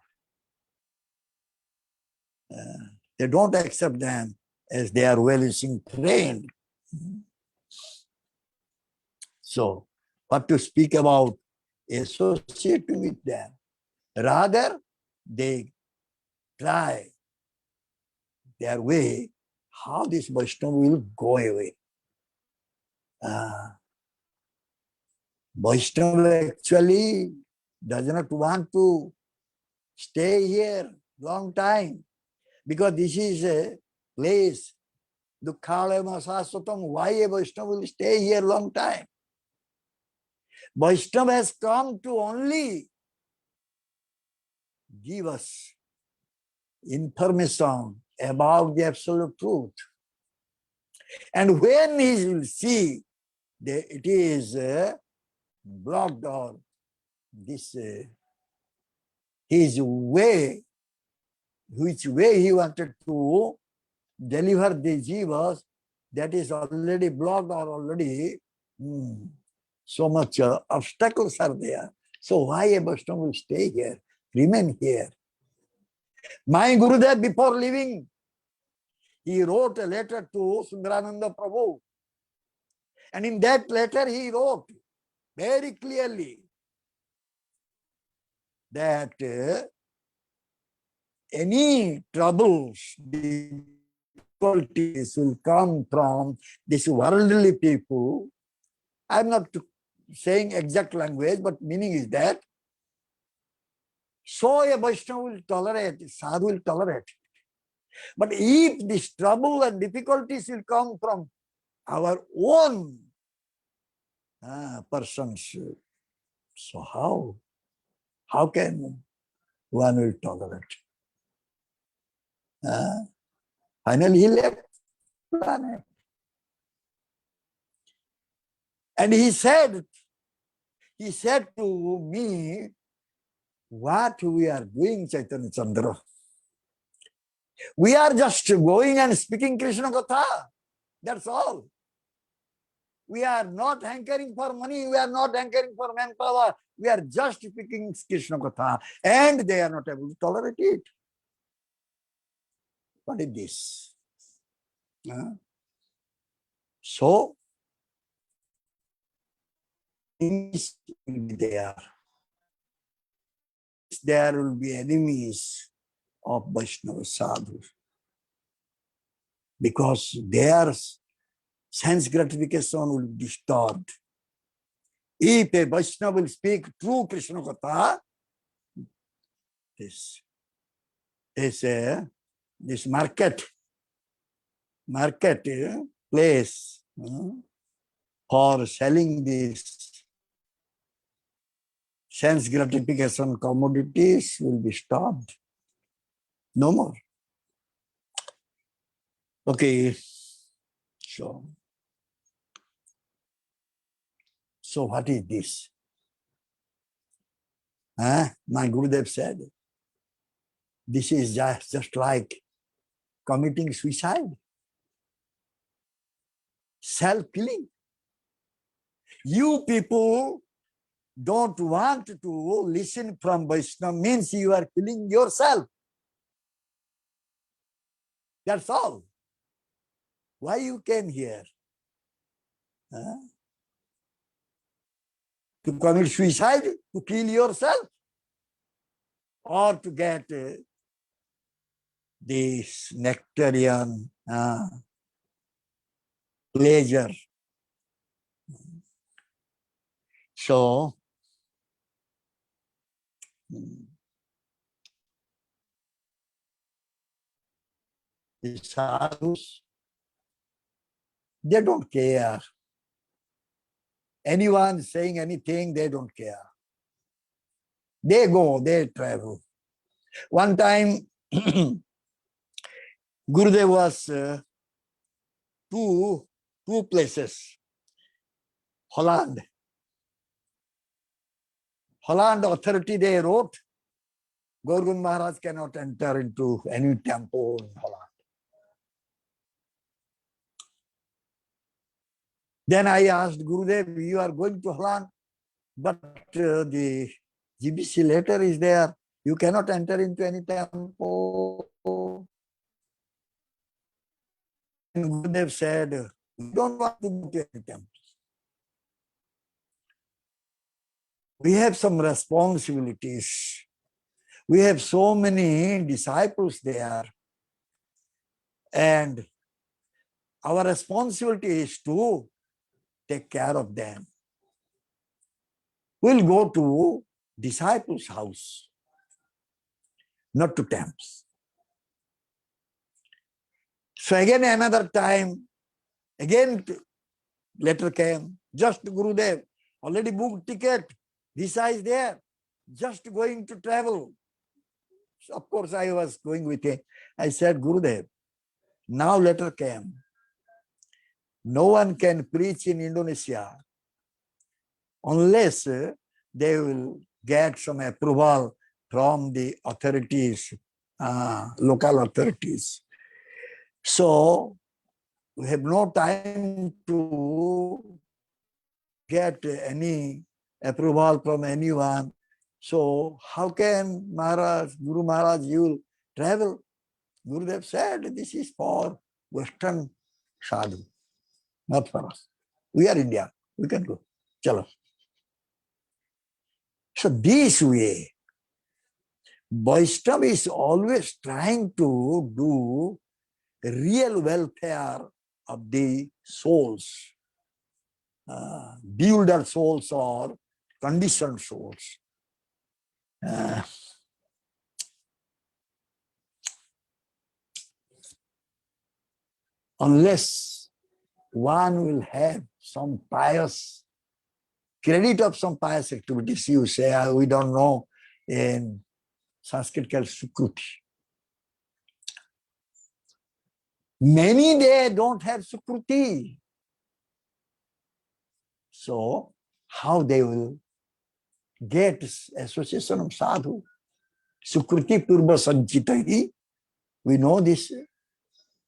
They don't accept them as they are well-wishing friend. So, what to speak about associating with them? Rather, they try their way how this Vaishnava will go away. Vaishnava actually does not want to stay here long time because this is a place, Dukkhalaya Saswatam. Why a Vaishnava will stay here long time? Vaishnava has come to only give us information about the absolute truth. And when he will see that it is blocked or this his way, which way he wanted to deliver the jivas, that is already blocked or already so much obstacles are there. So why a Vaishnava will stay here, remain here? My Gurudev, before leaving, he wrote a letter to Sundarananda Prabhu. And in that letter, he wrote very clearly that any troubles, difficulties will come from these worldly people. I'm not saying exact language, but meaning is that so a Vaishnava will tolerate, sadhu will tolerate. But if this trouble and difficulties will come from our own persons, so how can one will tolerate? Finally, he left the planet. And he said to me, what we are doing, Chaitanya Chandra? We are just going and speaking Krishna Katha. That's all. We are not hankering for money. We are not hankering for manpower. We are just speaking Krishna Katha. And they are not able to tolerate it. What is this? So, enemies will be there. There will be enemies of Vaishnava sadhus because their sense gratification will be disturbed. If a Vaishnava will speak true Krishna Katha, this market place for selling these sense gratification commodities will be stopped. No more. Okay. So what is this? My Gurudev said, this is just like committing suicide, self-killing. You people don't want to listen from Vaishnava, means you are killing yourself. That's all. Why you came here? To commit suicide, to kill yourself, or to get this nectarian pleasure. So, the sadhus, they don't care. Anyone saying anything, they don't care. They go, they travel. One time, Gurudev was two places. Holland authority, they wrote, Gorgun Maharaj cannot enter into any temple in Holland. Then I asked Gurudev, you are going to Holland, but the GBC letter is there. You cannot enter into any temple. And Gurudev said, we don't want to go to any temple. We have some responsibilities. We have so many disciples there. And our responsibility is to take care of them. We'll go to disciples' house, not to temples. So again another time, again letter came, just Gurudev, already booked ticket, visa is there, just going to travel. So of course I was going with him. I said, Gurudev, now letter came. No one can preach in Indonesia unless they will get some approval from the authorities, local authorities. So we have no time to get any approval from anyone. So how can Maharaj, Guru Maharaj, you will travel? Gurudev said, this is for Western sadhu, not for us. We are India, we can go. Chalo. So this way, Vaishnava is always trying to do real welfare of the souls, builder souls or conditioned souls. Unless one will have some pious, credit of some pious activities, you say, we don't know, in Sanskrit called Sukruti. Many they don't have Sukruti. So how they will get association of sadhu? Sukruti purva sanchitahi. We know this.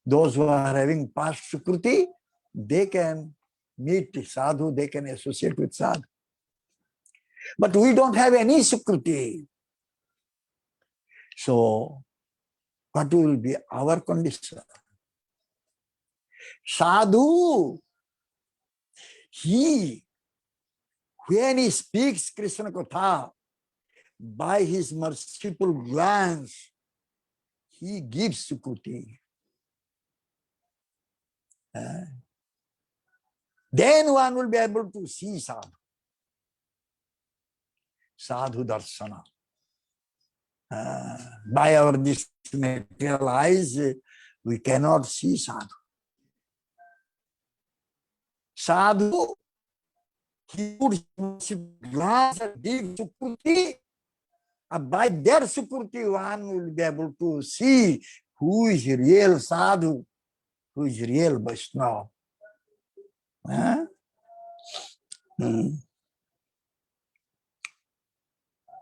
Those who are having past Sukruti, they can meet sadhu, they can associate with sadhu. But we don't have any Sukruti. So what will be our condition? Sadhu, when he speaks Krishna Katha, by his merciful glance, he gives Sukruti. Then one will be able to see sadhu. Sadhu darsana. By our this material eyes, we cannot see sadhu. Sadhu, he would glance and give Sukruti. By their Sukruti, one will be able to see who is real sadhu, who is real Vaishnava.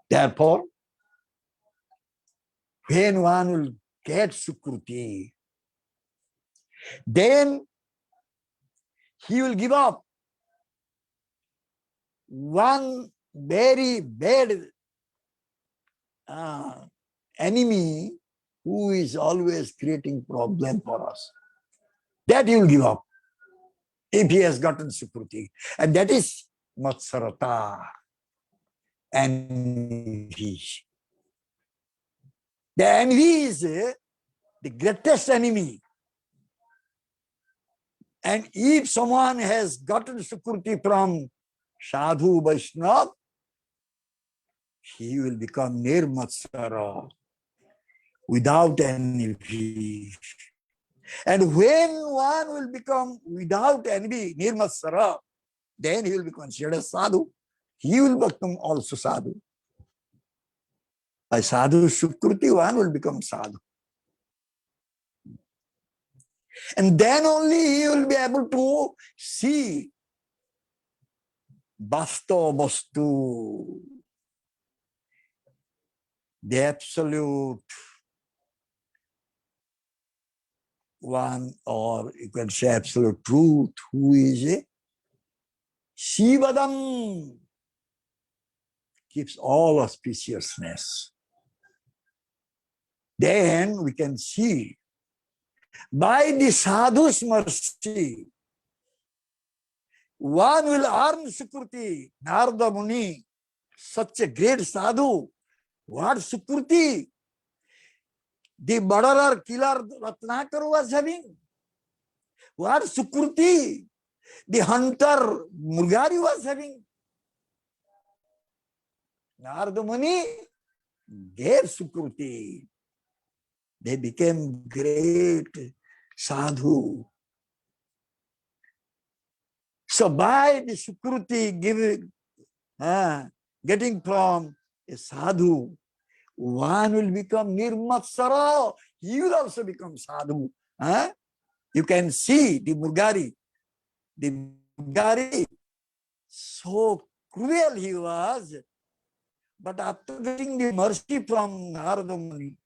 Therefore, when one will get Sukruti, then he will give up one very bad enemy who is always creating problem for us. That he will give up if he has gotten Sukruti. And that is Matsarata, envy. The envy is the greatest enemy. And if someone has gotten Sukruti from Sadhu Vaishnava, he will become Nirmatsara, without envy. And when one will become without envy, Nirmatsara, then he will be considered sadhu. He will become also sadhu. By sadhu Sukruti, one will become sadhu. And then only he will be able to see Basto Bastu, the absolute one, or you can say absolute truth, who is Shivadam. keeps all auspiciousness. Then we can see by the sadhu's mercy, one will earn Sukruti. Narada Muni, such a great sadhu. What Sukruti? The murderer, killer Ratnakar was having. What Sukruti? The hunter Murgari was having. Narada Muni gave Sukruti. They became great sadhu. So by the Sukruti getting from a sadhu, one will become nirmatsara. He will also become sadhu. You can see the Murgari. The Murgari, so cruel he was, but after getting the mercy from Narada Muni,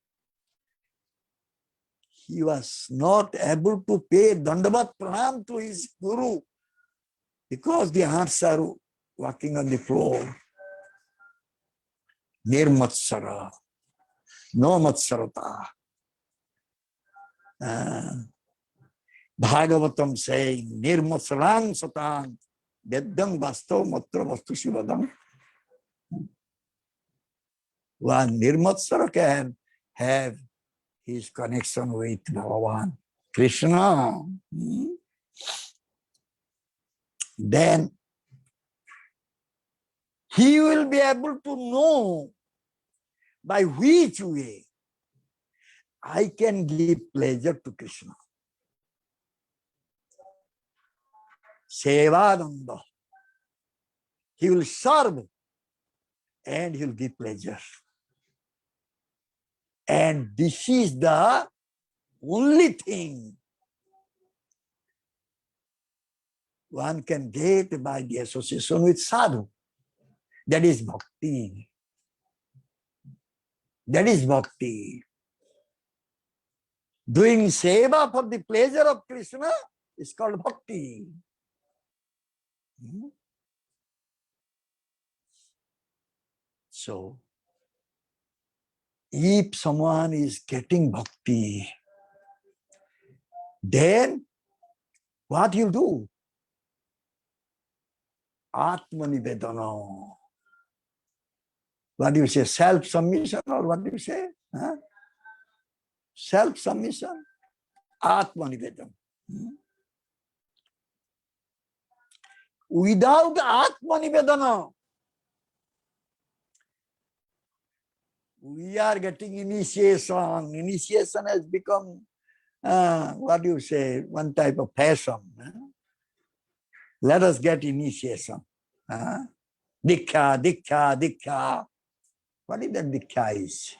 he was not able to pay dandavat pranam to his guru because the ants are walking on the floor. Nirmatsara, no matsarata. Bhagavatam saying, Nirmatsaram satang, Veddam vasto matra vastu shivadam. One Nirmatsara can have his connection with Bhagavan, Krishna. Then he will be able to know by which way I can give pleasure to Krishna. Sevananda. He will serve and he will give pleasure. And this is the only thing one can get by the association with sadhu. That is bhakti. That is bhakti. Doing seva for the pleasure of Krishna is called bhakti. So, if someone is getting bhakti, then what he'll do? Atmanivedana. What do you say? Self-submission, or what do you say? Self-submission. Atmanivedana. Without Atmanivedana, we are getting initiation. Initiation has become, what do you say, one type of fashion. Let us get initiation. Diksha, diksha, diksha. What is that diksha is?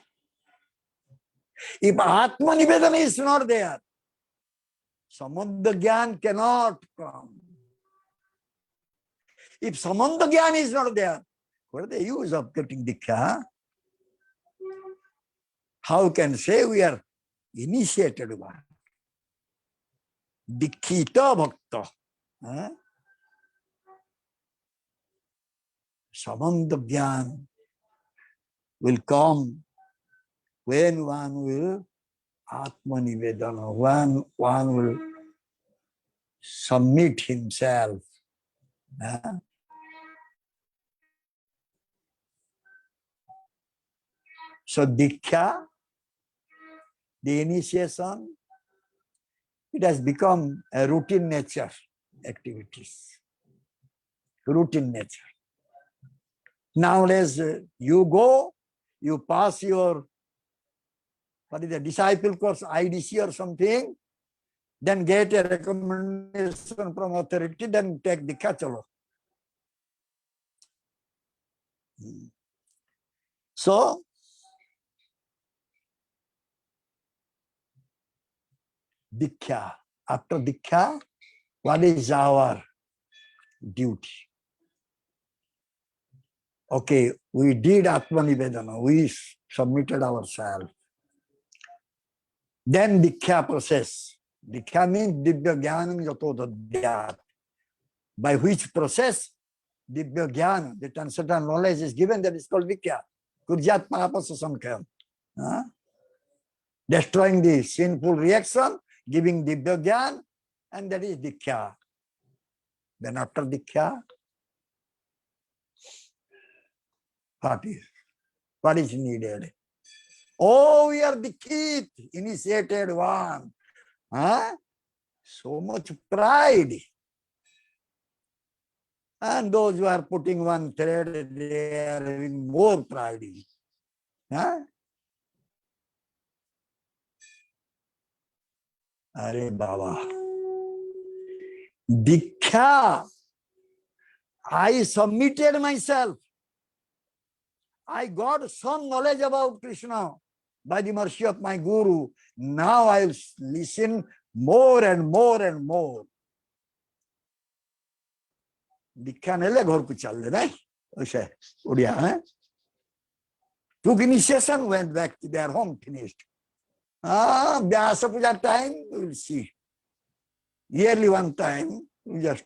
If Atmanivedana is not there, Samandha Gyan cannot come. If Samandha Gyan is not there, what is the use of getting diksha? How can say we are initiated one? Dikkhita bhakta. Samandha Gyan will come when one will Atmanivedana, one will submit himself. So Diksha, the initiation, it has become a routine nature activities. Routine nature. Nowadays, you go, you pass your, what is the disciple course, IDC or something, then get a recommendation from authority, then take the chalo. So, Diksha. After Diksha, what is our duty? Okay, we did Atmanivedana, we submitted ourselves. Then Diksha process. Diksha means Divya Jnanam Yato Dadyat. By which process Divya Gyan, that uncertain knowledge is given, that is called Vikya. Kurjat Mahapasa Samkhya. Destroying the sinful reaction, giving Divya Gyan, and that is Dikhya. Then after Dikhya, what is needed? Oh, we are Dikhit, initiated one. So much pride. And those who are putting one thread, they are having more pride. Are Baba. Diksha. I submitted myself. I got some knowledge about Krishna by the mercy of my Guru. Now I will listen more and more and more. Diksha nele ghar ko chal de, right? Okay, Odia, took initiation, went back to their home, finished. Vyasa Puja time, we will see. Yearly one time, we just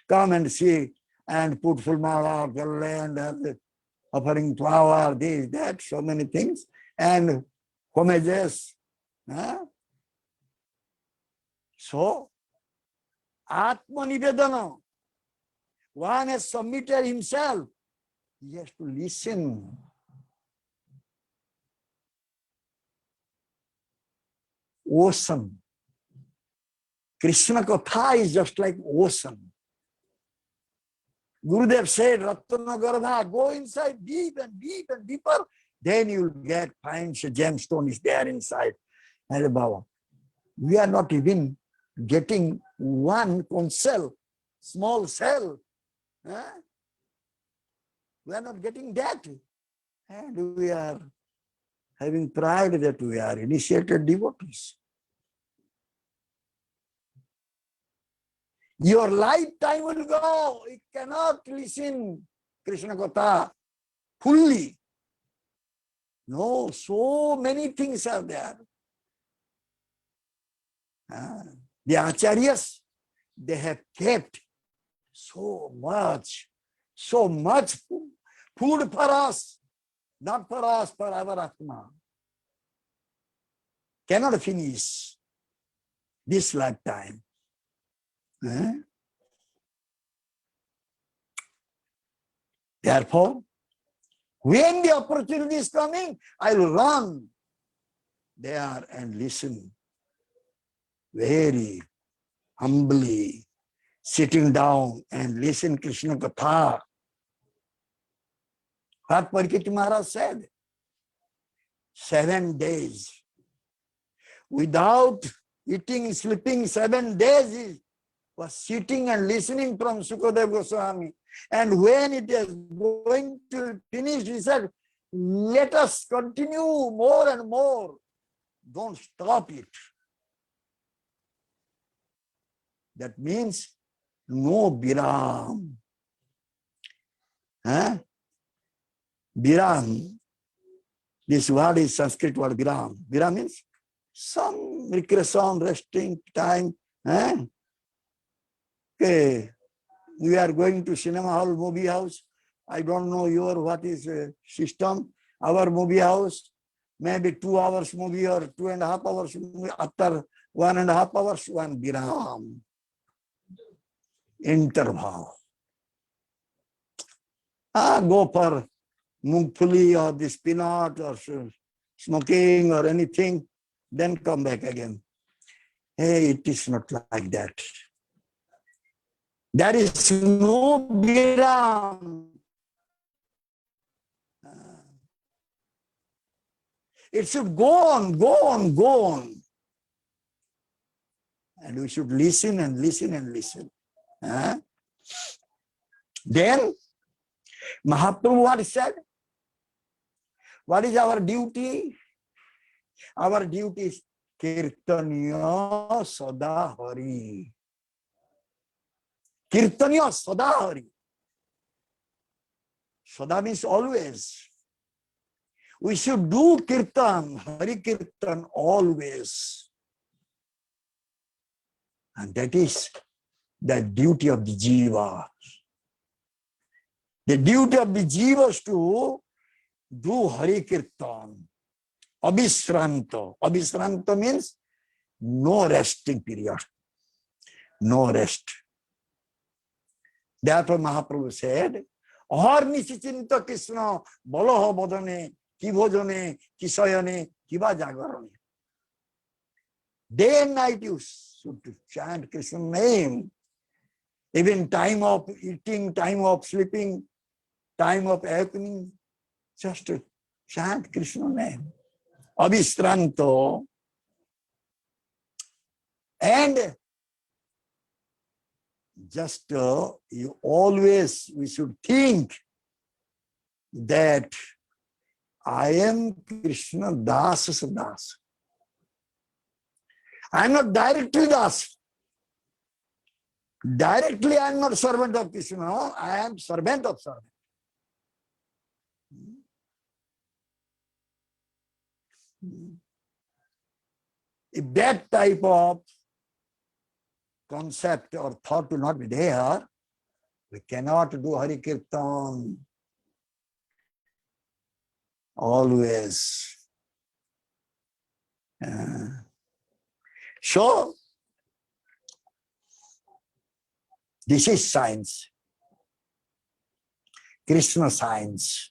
come and see and put full mala, and offering flower, this, that, so many things, and homages. So, Atma Nivedana, one has submitted himself, he has to listen. Ocean. Krishna Katha is just like ocean. Gurudev said, Ratana Gardha, go inside deep and deep and deeper, then you will find a gemstone is there inside. And Baba, we are not even getting one conch shell, small cell. We are not getting that. And we are having pride that we are initiated devotees. Your lifetime will go. You cannot listen Krishna Katha fully. No, so many things are there. The acharyas, they have kept so much food for us, not for us, for our Atma. Cannot finish this lifetime. Therefore, when the opportunity is coming, I will run there and listen very humbly, sitting down and listen Krishna Katha. What Parikshit Maharaj said, 7 days. Without eating, sleeping, 7 days he was sitting and listening from Sukadev Goswami. And when it is going to finish, he said, let us continue more and more. Don't stop it. That means no Biram. Biram, this word is Sanskrit word Biram. Biram means some recreation, resting time. Okay. We are going to cinema hall, movie house. I don't know what is system. Our movie house, maybe 2 hours movie or 2.5 hours movie. After 1.5 hours, one Biram. Interval. Go for mungfuli or this peanut or smoking or anything, then come back again. Hey, it is not like that. There is no Biram. It should go on, go on, go on. And we should listen and listen and listen. Then, Mahaprabhu what said? What is our duty? Our duty is Kirtanya Sadahari. Kirtanya Sadahari. Sada means always. We should do Kirtan, Hari Kirtan always. And that is the duty of the Jiva. The duty of the jivas to do Hari Kirtan. Abhisranta. Abhisranta means no resting period. No rest. Therefore Mahaprabhu said, Aharnishi chinta Krishna balaha badane, ki bhojane, ki sayane, kiva jagarane. Day and night you should chant Krishna's name. Even time of eating, time of sleeping, time of awakening, just to chant Krishna's name. Abhistranto. And just we should think that I am Krishna Das Das. I am not directly Das. Directly I am not servant of Krishna. I am servant of servant. If that type of concept or thought will not be there, we cannot do Hari Kirtan always. So, this is science, Krishna science.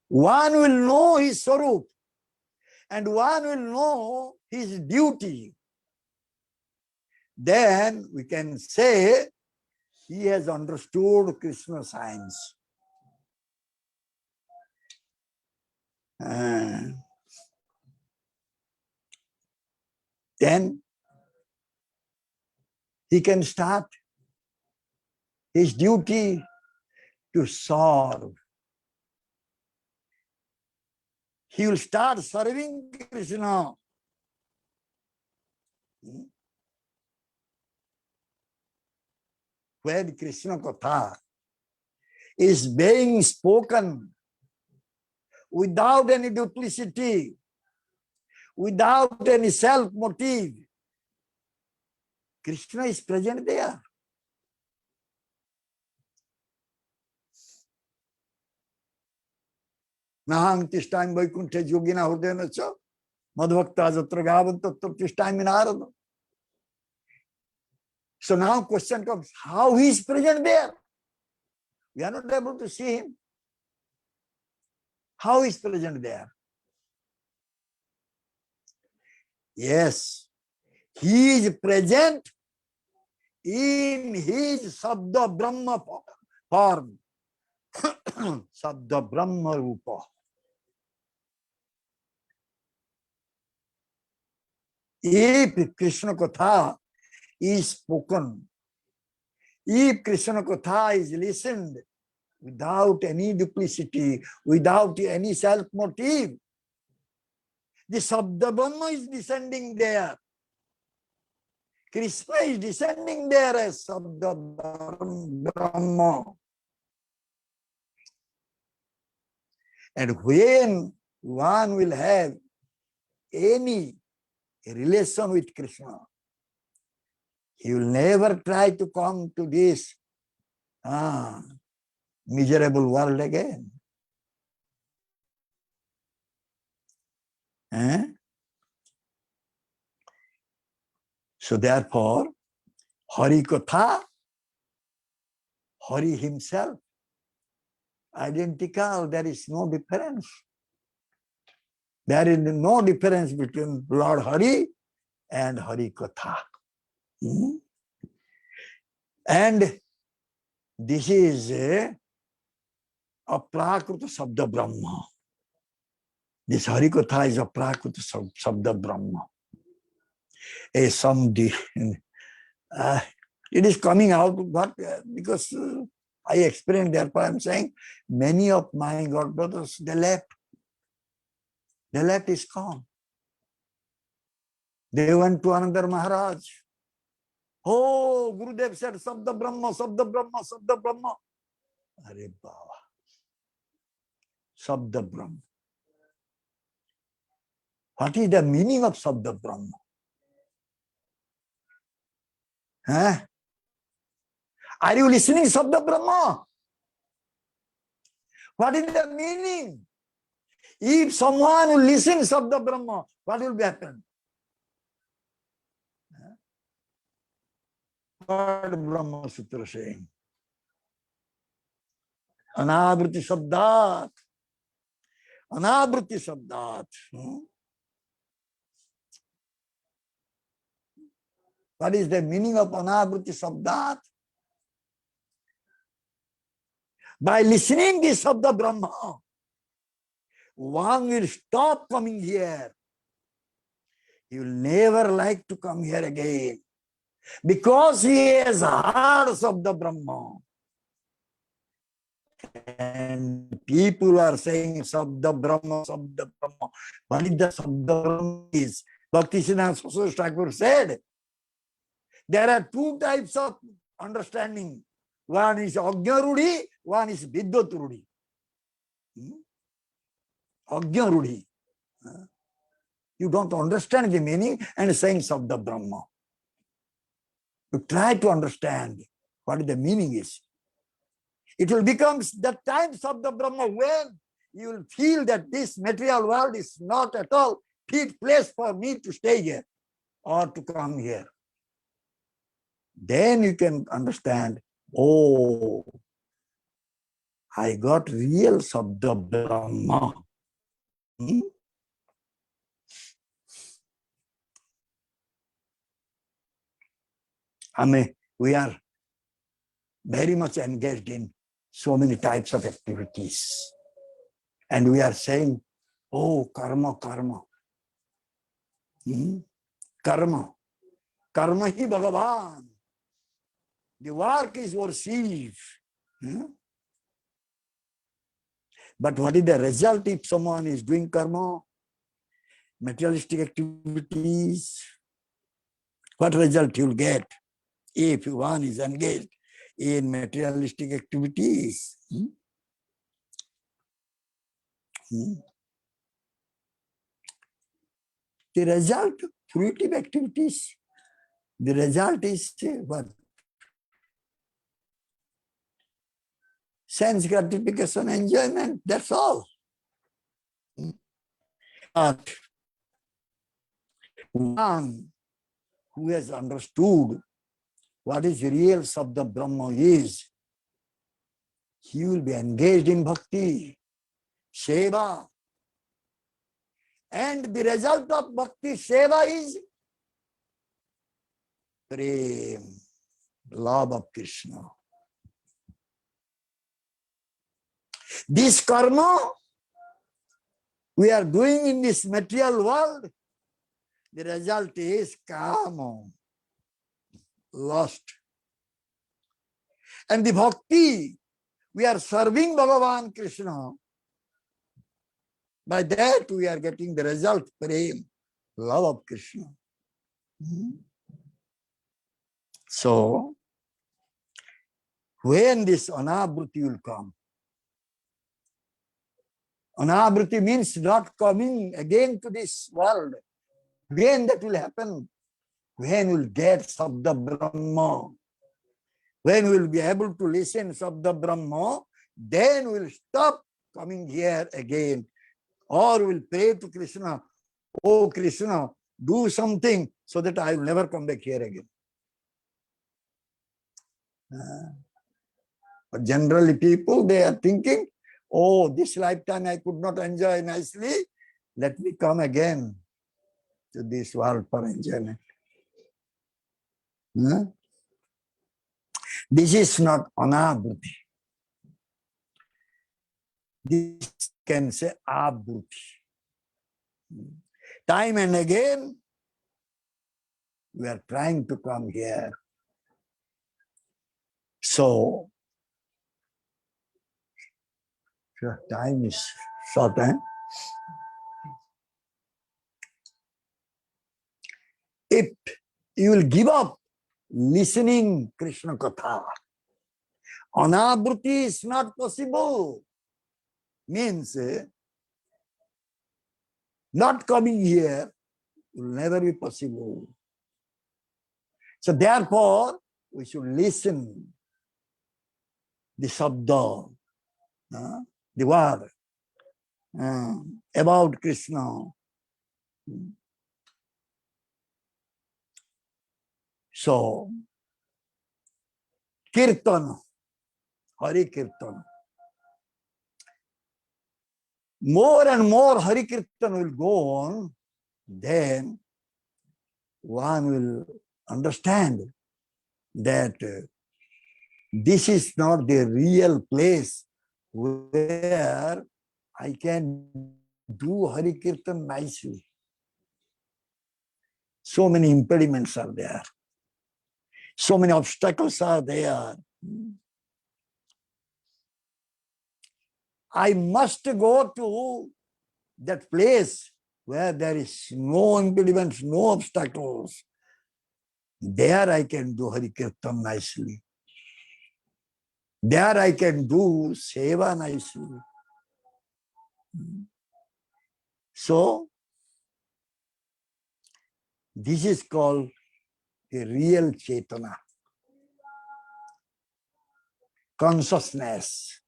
One will know his Swarup and one will know his duty. Then we can say he has understood Krishna science. Then he can start his duty to serve. He will start serving Krishna. When Krishna Katha is being spoken without any duplicity, without any self-motive, Krishna is present there. Nahang tishtayam vaikunthe yogina hurdena cha madhvakta jatra gavantatra tishtayam narada. So now question comes, how he is present there? We are not able to see him. How is present there? Yes, he is present in his Sabda Brahma form. Sabda Brahma Rupa. If Krishna Katha is spoken, if Krishna Katha is listened without any duplicity, without any self-motive, the Sabda Brahma is descending there. Krishna is descending there as Sabda Brahma. And when one will have any relation with Krishna, he will never try to come to this miserable world again. So therefore, Hari Katha, Hari himself, identical, there is no difference. There is no difference between Lord Hari and Hari Katha. And this is a Prakruta Sabda Brahma. This Hari Katha is a Prakruta Sabda Brahma. It is coming out, but because I explained, therefore I am saying, many of my God brothers, they left. They left ISKCON. They went to another Maharaj. Oh, Gurudev said, Sabda Brahma, Sabda Brahma, Sabda Brahma. Are Baba. Sabda Brahma. What is the meaning of Sabda Brahma? Are you listening Sabda Brahma? What is the meaning? If someone will listen Sabda Brahma, what will happen? What Brahma Sutra saying? Anabhriti Sabdat. Anabhriti Sabdat. What is the meaning of Anabhriti Sabdat? By listening this Sabda Brahma, one will stop coming here. He will never like to come here again. Because he has heard Sabda Brahma. And people are saying Sabda Brahma, Sabda Brahma. What is the Sabda Brahma is? Bhaktisiddhanta Saraswati Thakur said, there are two types of understanding. One is Agnya Rudhi, one is Vidyat Rudhi. Agnya Rudhi. You don't understand the meaning and saying Sabda Brahma. You try to understand what the meaning is. It will become the times of the Brahma when you will feel that this material world is not at all fit place for me to stay here or to come here. Then you can understand, oh, I got real Sabda Brahma. I mean, we are very much engaged in so many types of activities. And we are saying, oh, karma, karma. Karma. Karma hi Bhagavan. The work is received. But what is the result if someone is doing karma? Materialistic activities. What result you will get if one is engaged in materialistic activities? The result, fruitive activities, the result is what? Sense gratification, enjoyment, that's all. But one who has understood what is real Sabda Brahma is, he will be engaged in bhakti, seva. And the result of bhakti seva is prem, love of Krishna. This karma we are doing in this material world, the result is kama, lust. And the bhakti, we are serving Bhagavan Krishna. By that we are getting the result, prem, love of Krishna. So, when this anabhriti will come, anabhriti means not coming again to this world. When that will happen? When we'll get Sabda Brahma. When we'll be able to listen Sabda Brahma, then we'll stop coming here again. Or we'll pray to Krishna, oh Krishna, do something so that I will never come back here again. But generally people, they are thinking, oh, this lifetime I could not enjoy nicely. Let me come again to this world for enjoyment. This is not anabhuti. This can say abhuti. Time and again, we are trying to come here. So, time is short, eh? If you will give up listening Krishna Katha, anabhuti is not possible. Means not coming here will never be possible. So therefore, we should listen the sabda, the word about Krishna. So, Kirtan, Hari Kirtan. More and more Hari Kirtan will go on, then one will understand that this is not the real place where I can do Hari Kirtan nicely. So many impediments are there. So many obstacles are there. I must go to that place where there is no impediments, no obstacles. There I can do Hari Kirtan nicely. There I can do Seva nicely. So, this is called the real Chetana. Consciousness.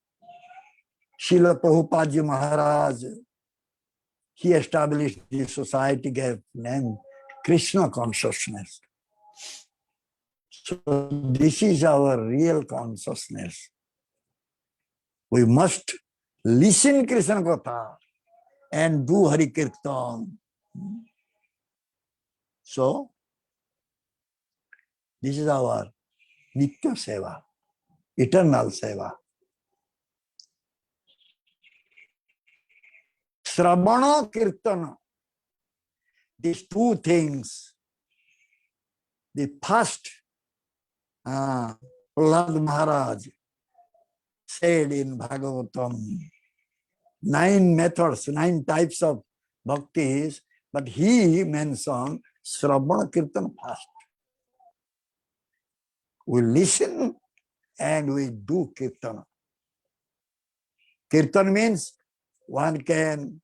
Srila Prabhupada Maharaj, he established this society, gave name Krishna consciousness. So this is our real consciousness. We must listen Krishna Katha and do Hari Kirtan. So, this is our Nitya Seva, eternal Seva. Sravana Kirtana, these two things, the first, Prahlad Maharaj said in Bhagavatam, 9 methods, 9 types of bhaktis, but he mentioned Sravana Kirtan first. We listen and we do Kirtana. Kirtan means one can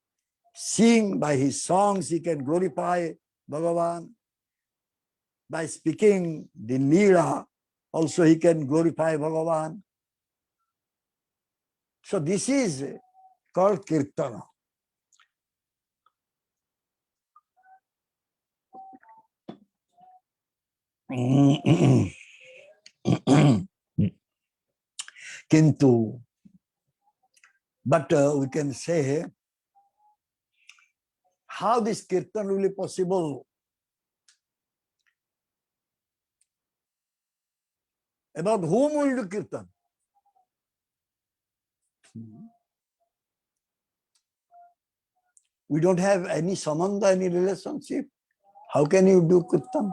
sing by his songs, he can glorify Bhagavan. By speaking the Leela, also he can glorify Bhagavan. So this is called Kirtana. Kintu, but we can say how this Kirtan will be possible. About whom will do Kirtan? We don't have any samandha, any relationship. How can you do Kirtan?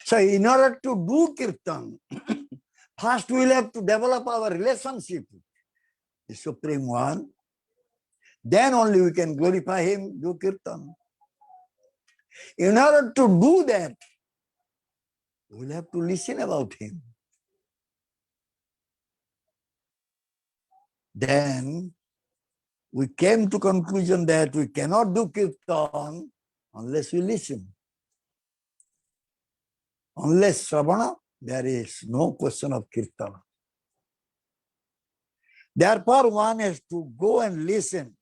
So in order to do Kirtan, first we will have to develop our relationship with the Supreme One. Then only we can glorify Him, do Kirtan. In order to do that, we will have to listen about Him. Then we came to conclusion that we cannot do Kirtan unless we listen. Unless Sravana, there is no question of Kirtan. Therefore, one has to go and listen.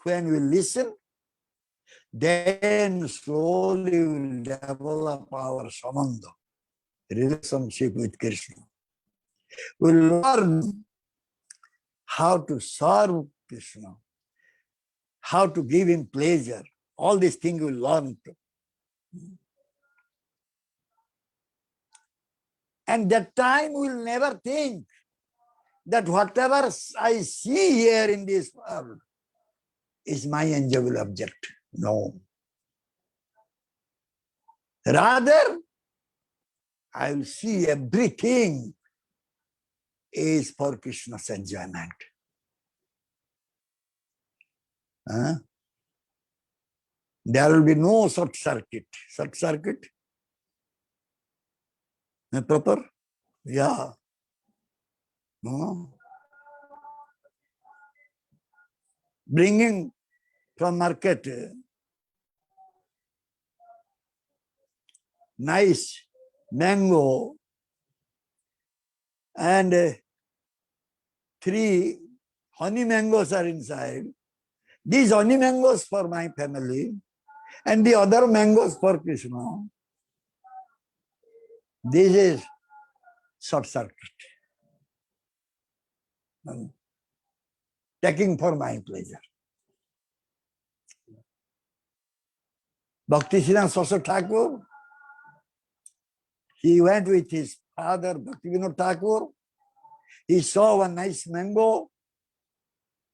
When we listen, then slowly we will develop our samandha, relationship with Krishna. We will learn how to serve Krishna, how to give him pleasure. All these things we will learn. And that time we will never think that whatever I see here in this world is my enjoyable object. No. Rather, I will see everything is for Krishna's enjoyment. There will be no short circuit. Short circuit? Proper? Yeah. No. Bringing from market nice mango and 3 honey mangoes are inside. These honey mangoes for my family and the other mangoes for Krishna. This is short circuit. Taking for my pleasure. Bhakti Siddhanta Saraswati Thakur, he went with his father, Bhakti Vinod Thakur. He saw one nice mango,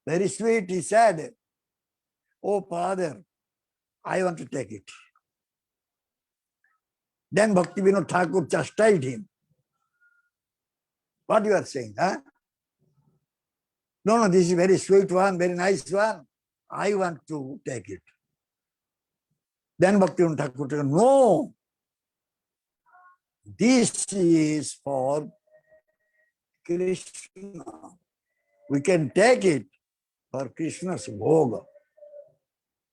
very sweet. He said, "Oh, father, I want to take it." Then Bhakti Vinod Thakur chastised him. What you are saying, huh? No, this is very sweet one, very nice one. I want to take it. Then Bhakti Vinod Thakur said, "No, this is for Krishna. We can take it for Krishna's bhoga."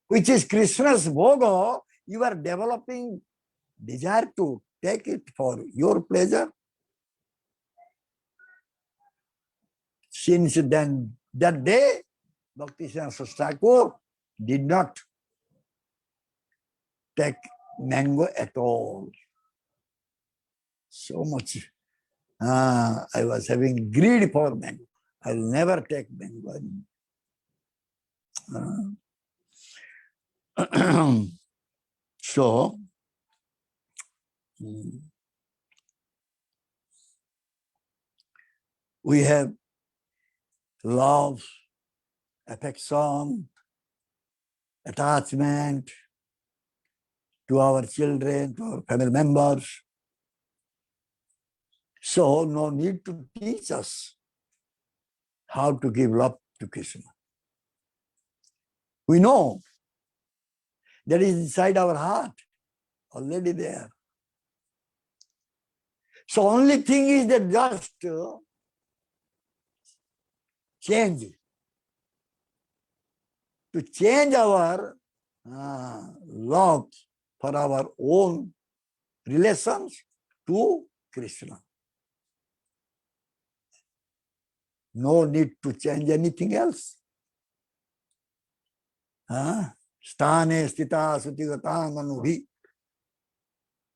Which is Krishna's bhoga, you are developing desire to take it for your pleasure. Since then, that day, Bhakti Siddhanta Thakur did not take mango at all. So much. I was having greed for mango. I will never take mango. So, we have love, affection, attachment to our children, to our family members. So, no need to teach us how to give love to Krishna. We know that is inside our heart, already there. So, only thing is that just change. To change our love for our own relations to Krishna. No need to change anything else. Sthane sthita sutigata manubhi.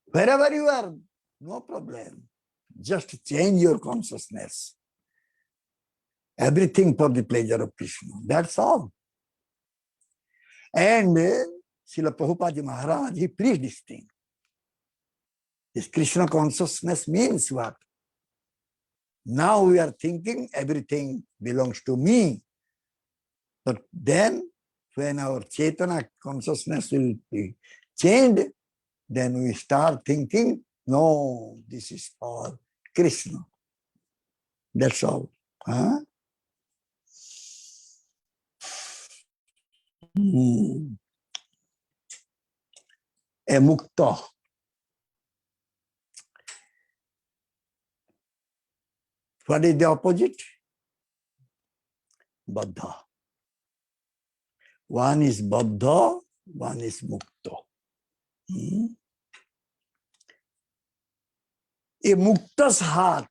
Wherever you are, no problem. Just change your consciousness. Everything for the pleasure of Krishna. That's all. And Srila Prabhupada Maharaj, he preached this thing. This Krishna consciousness means what? Now we are thinking everything belongs to me. But then when our Chetana consciousness will be changed, then we start thinking, no, this is for Krishna. That's all. Huh? A mukta. What is the opposite? Baddha. One is baddha, one is mukta. A mukta's heart,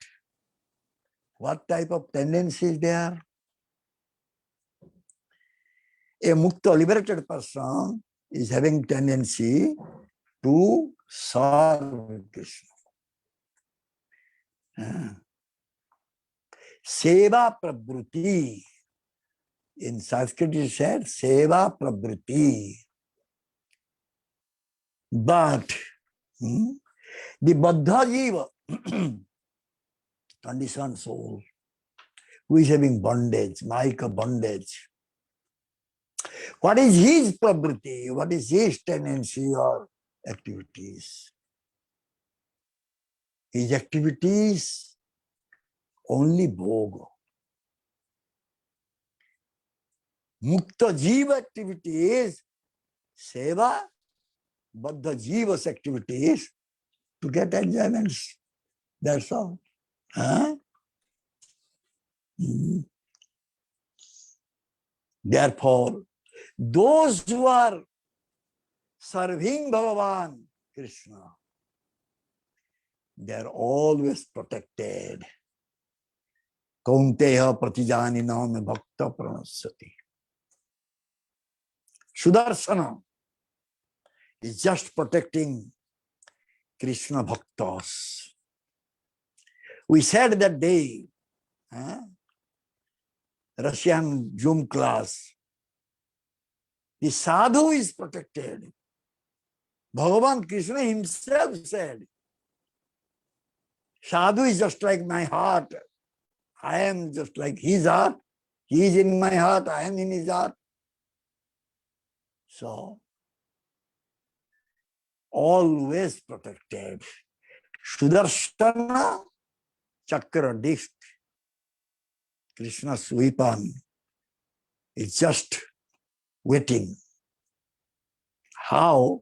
what type of tendency is there? A mukta, liberated person, is having tendency to serve Krishna. Seva pravruti. In Sanskrit it said seva pravruti. But the baddha jiva, conditioned soul, who is having bondage, Mayika bondage. What is his pravruti? What is his tendency or activities? His activities only bhoga. Mukta jiva activities, seva, baddha jiva's activities to get enjoyments. That's all. Therefore, those who are serving Bhagavan Krishna, they are always protected. Kaunteya pratijanina me bhakta pranasati. Sudarsana is just protecting Krishna bhaktas. We said that day, Russian Zoom class, the sadhu is protected. Bhagavan Krishna himself said, sadhu is just like my heart. I am just like his heart. He is in my heart. I am in his heart. So, always protected. Sudarshana Chakra disc, Krishna's weapon, is just waiting. How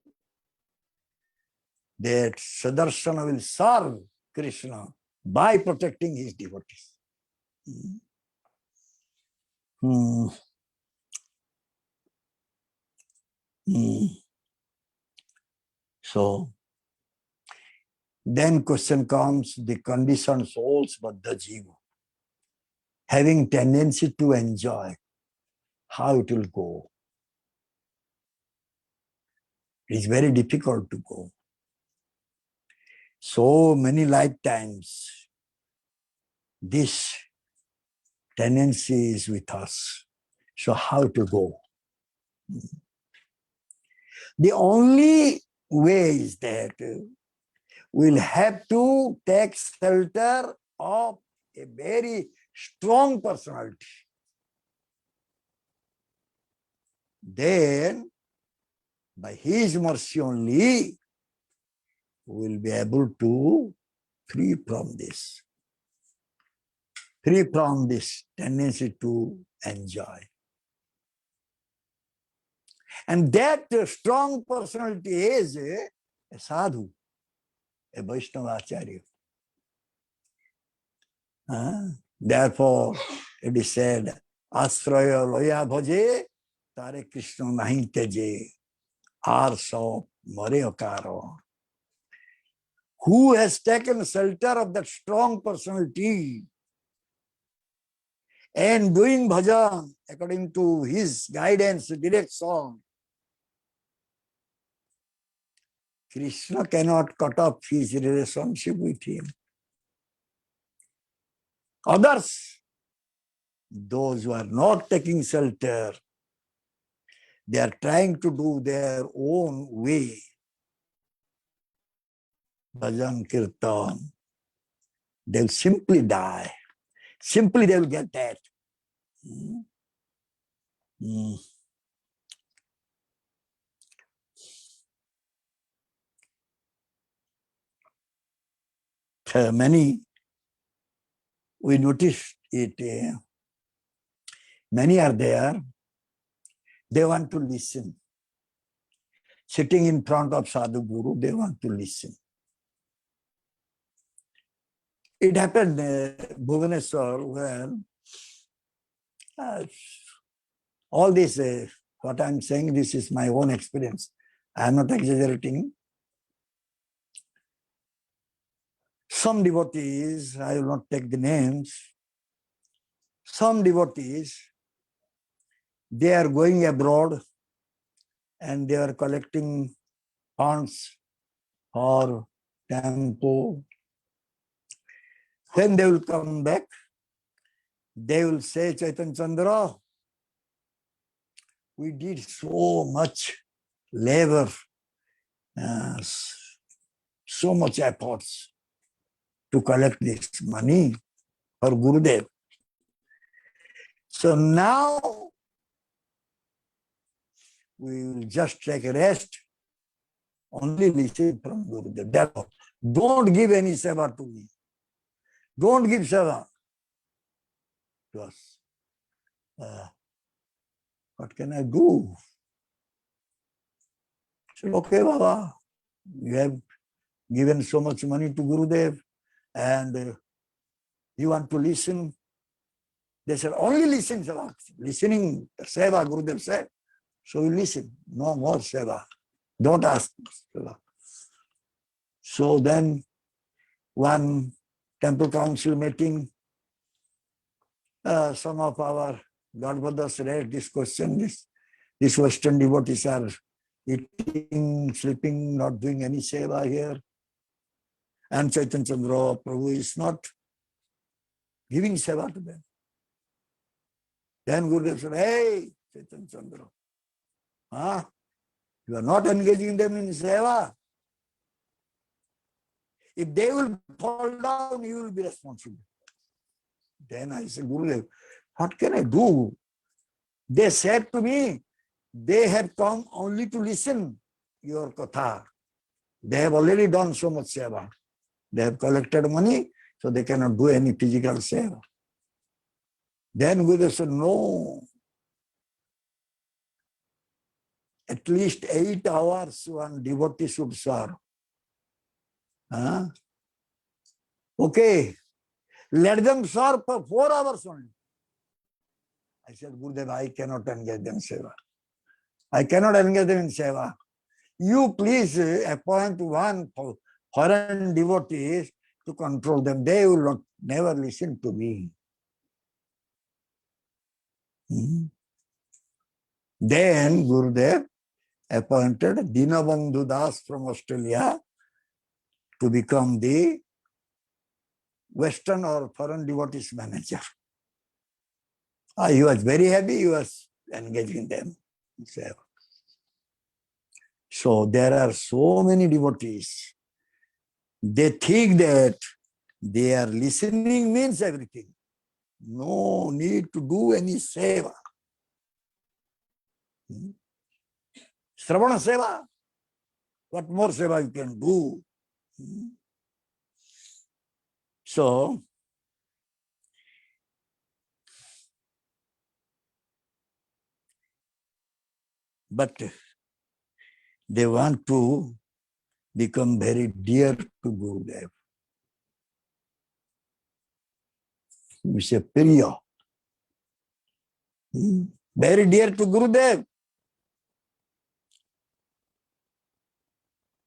that Sudarshana will serve Krishna by protecting his devotees. So, then question comes, the conditioned souls, Baddha Jiva, having tendency to enjoy, how it will go? It is very difficult to go. So many lifetimes, this tendency is with us. So how to go? The only way is that we'll have to take shelter of a very strong personality. Then, by his mercy only, we'll be able to free from this tendency to enjoy. And that strong personality is a sadhu, a Vaishnava Acharya. Therefore, it is said, Asraya loya bhaje, tare Krishna nahi teje, arso mare akaro. Who has taken shelter of that strong personality and doing bhajan according to his guidance, direction, Krishna cannot cut off his relationship with him. Others, those who are not taking shelter, they are trying to do their own way. Bhajan Kirtan, they'll simply die. Simply they will get that. Many, we noticed it, many are there, they want to listen. Sitting in front of Sadhu Guru, they want to listen. It happened Bhubaneswar when all this, what I'm saying, this is my own experience. I am not exaggerating. Some devotees, I will not take the names, some devotees, they are going abroad and they are collecting funds for temple. When they will come back, they will say, Chaitanya Chandra, we did so much labor, so much efforts to collect this money for Gurudev. So now we will just take a rest, only listen from Gurudev. Therefore, don't give any seva to me. Don't give seva to us. What can I do? I said, okay, Baba, you have given so much money to Gurudev and you want to listen. They said, only listen, seva. Listening, seva, Gurudev said. So we listen, no more seva. Don't ask seva. So then one temple council meeting, some of our godfathers raised this question, these Western devotees are eating, sleeping, not doing any seva here. And Chaitanya Chandra Prabhu is not giving seva to them. Then Gurudev said, hey, Chaitanya Chandra, you are not engaging them in seva. If they will fall down, you will be responsible. Then I said, Gurudev, what can I do? They said to me, they have come only to listen your katha. They have already done so much seva. They have collected money, so they cannot do any physical seva. Then Gurudev said, no. At least 8 hours one devotee should serve. Okay, let them serve for 4 hours only. I said, Gurudev, I cannot engage them in seva. I cannot engage them in seva. You please appoint one foreign devotees to control them. They will not, never listen to me. Then Gurudev appointed Dinabandhu Das from Australia to become the Western or foreign devotees manager. He was very happy, he was engaging them. So there are so many devotees. They think that they are listening means everything. No need to do any seva. Sravana seva. What more seva you can do? So, but they want to become very dear to Gurudev. We say Priya. Very dear to Gurudev.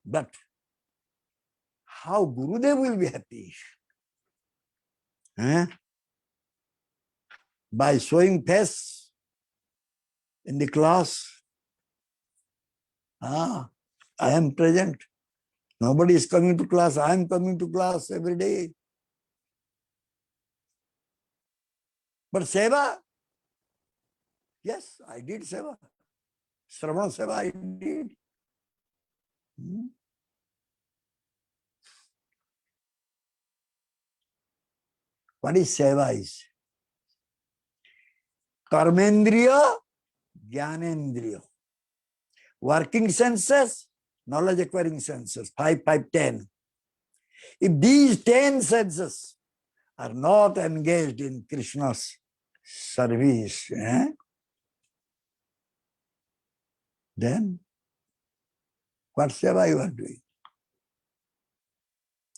But how Gurudev will be happy? By showing face in the class. I am present. Nobody is coming to class. I am coming to class every day. But seva, yes, I did seva. Sravana seva I did. What is seva is? Karmendriya, Jnanendriya. Working senses, knowledge acquiring senses, 5, 5, 10. If these 10 senses are not engaged in Krishna's service, then what seva you are doing?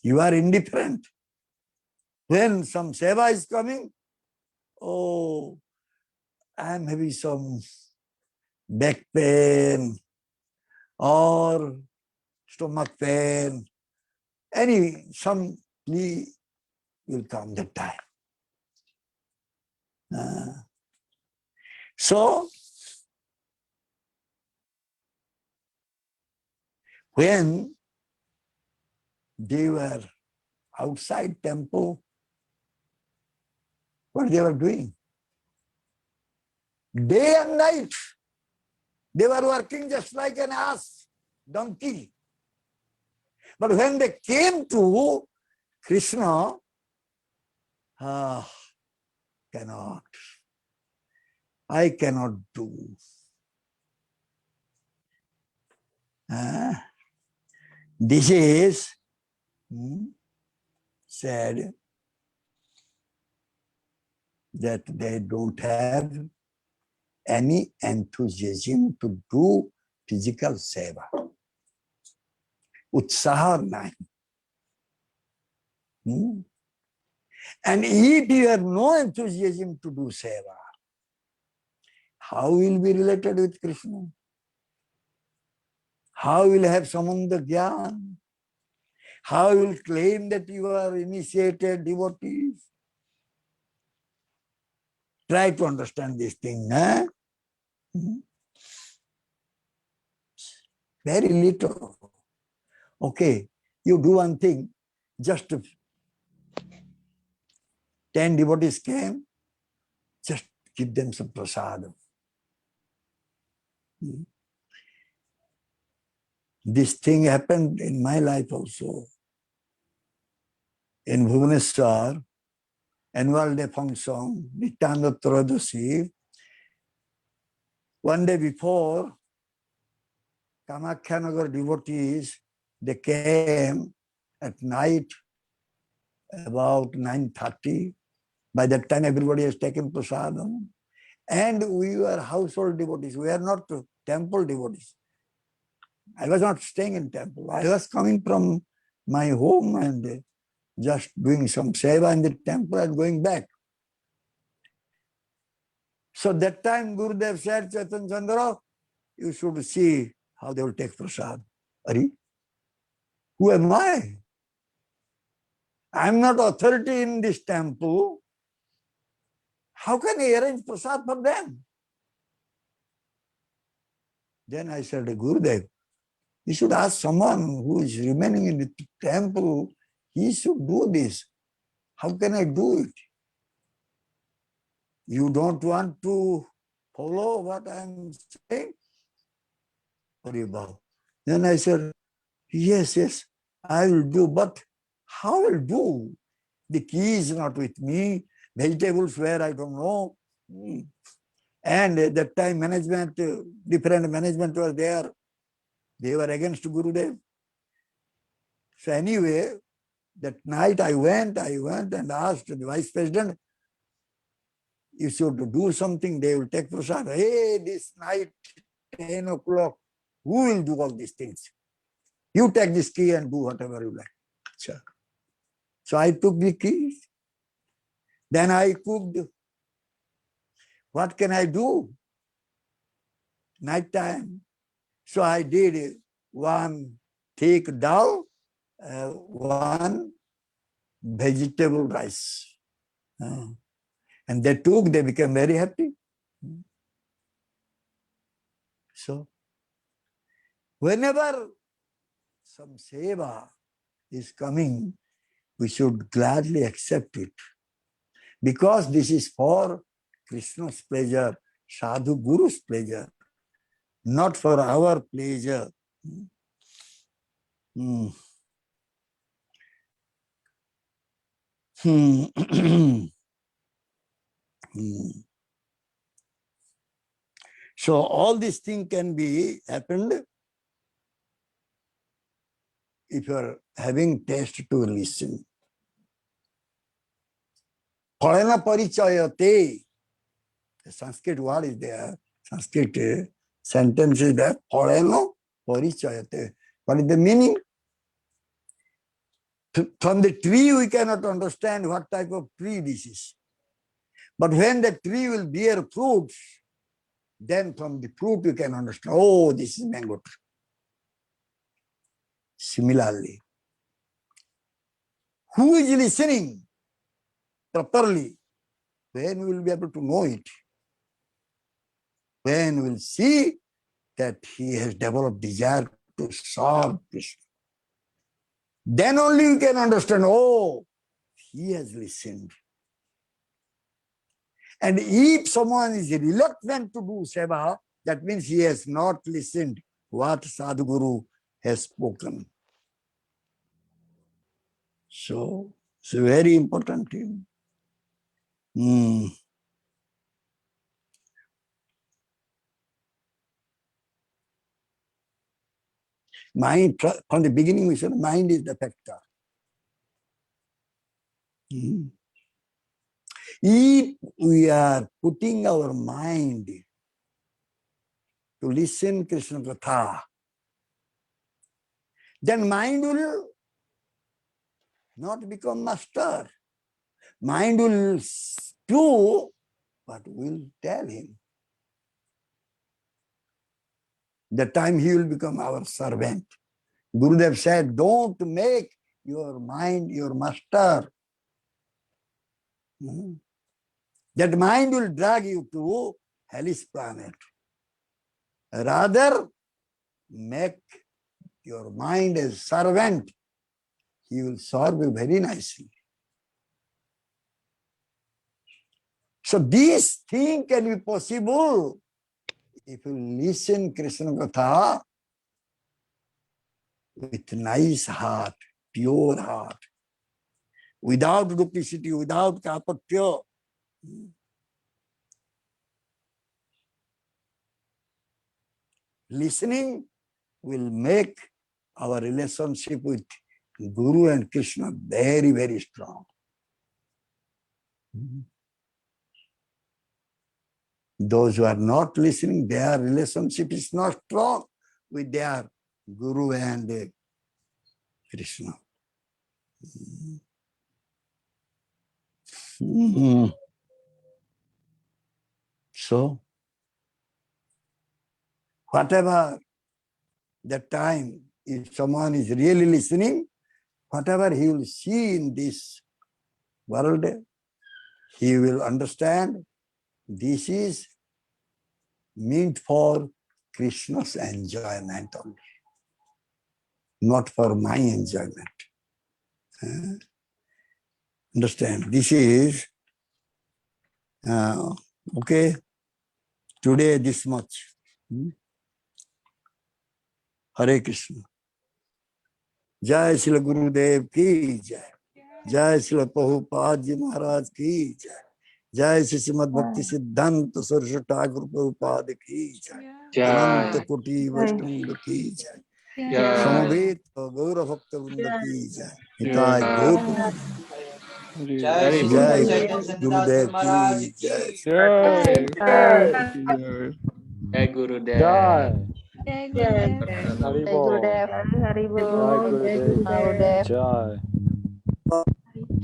You are indifferent. When some seva is coming, oh, I am having some back pain or stomach pain. Some plea will come that time. So, when they were outside temple, what they were doing? Day and night, they were working just like an ass, donkey. But when they came to Krishna, cannot. I cannot do. This is said that they don't have any enthusiasm to do physical seva. Utsaha nahi. And if you have no enthusiasm to do seva, how will you be related with Krishna? How will you have samanda jnana? How you will claim that you are initiated devotees? Try to understand this thing. Huh? Very little. Okay, you do one thing. Just 10 devotees came, just give them some prasadam. This thing happened in my life also. In Bhubaneswar, annual day function, Nityananda Trodasi, one day before, Kamakhya devotees, they came at night about 9:30. By that time, everybody has taken prasadam. And we were household devotees. We are not temple devotees. I was not staying in temple. I was coming from my home and just doing some seva in the temple and going back. So that time Gurudev said, Chaitanya Chandra, you should see how they will take prasad. Ari, who am I? I am not authority in this temple. How can I arrange prasad for them? Then I said, Gurudev, you should ask someone who is remaining in the temple. He should do this. How can I do it? You don't want to follow what I am saying? Then I said, yes, I will do, but how I will do? The key is not with me. Vegetables where I don't know. And at that time management, different management was there. They were against Gurudev. So anyway, that night I went and asked the vice president, you should do something, they will take prasad. Hey, this night, 10 o'clock, who will do all these things? You take this key and do whatever you like. So I took the keys. Then I cooked. What can I do? Night time. So I did one thick dal, one vegetable rice. And they became very happy. So, whenever some seva is coming, we should gladly accept it. Because this is for Krishna's pleasure, Sadhu Guru's pleasure, not for our pleasure. So all these things can be happened if you are having taste to listen. Phalena parichayate. The Sanskrit word is there. Sanskrit sentence is there. Phalena parichayate. What is the meaning? From the tree we cannot understand what type of tree this is. But when the tree will bear fruits, then from the fruit you can understand, oh, this is mango tree. Similarly, who is listening properly? When we will be able to know it? When we will see that he has developed desire to serve Krishna. Then only we can understand, oh, he has listened. And if someone is reluctant to do seva, that means he has not listened what Sadhguru has spoken. So, it's a very important thing. Mind, from the beginning we said, mind is the factor. If we are putting our mind to listen Krishna Katha, then mind will not become master. Mind will do what will tell him. The time he will become our servant. Gurudev said, don't make your mind your master. That mind will drag you to hellish planet. Rather, make your mind as servant. He will serve you very nicely. So this thing can be possible if you listen Krishna Katha with nice heart, pure heart, without duplicity, without kapatya. Listening will make our relationship with Guru and Krishna very, very strong. Those who are not listening, their relationship is not strong with their Guru and Krishna. So, whatever the time, if someone is really listening, whatever he will see in this world, he will understand this is meant for Krishna's enjoyment only, not for my enjoyment. Understand? This is, okay, today this much. Hare Krishna. Jai Srila Gurudev ki jai. Jai Srila Prabhupada Ji Maharaj ki jai. Jai Srimad Bhakti Siddhanta Saraswati Thakur Prabhupada ki jai. Ananta Koti Vaishnava ki jai. Samaveta Gaura Bhakta Vrinda ki jai. Nitai Gaur Jai Shri Jai Chaitanya Chandra Gurudev Maharaj ki ki jai. Jai Gurudev. Jai. Jai Gurudev. Hari Jai Bol. Gurudev. Jai Gurudev. Gurudev. Jai.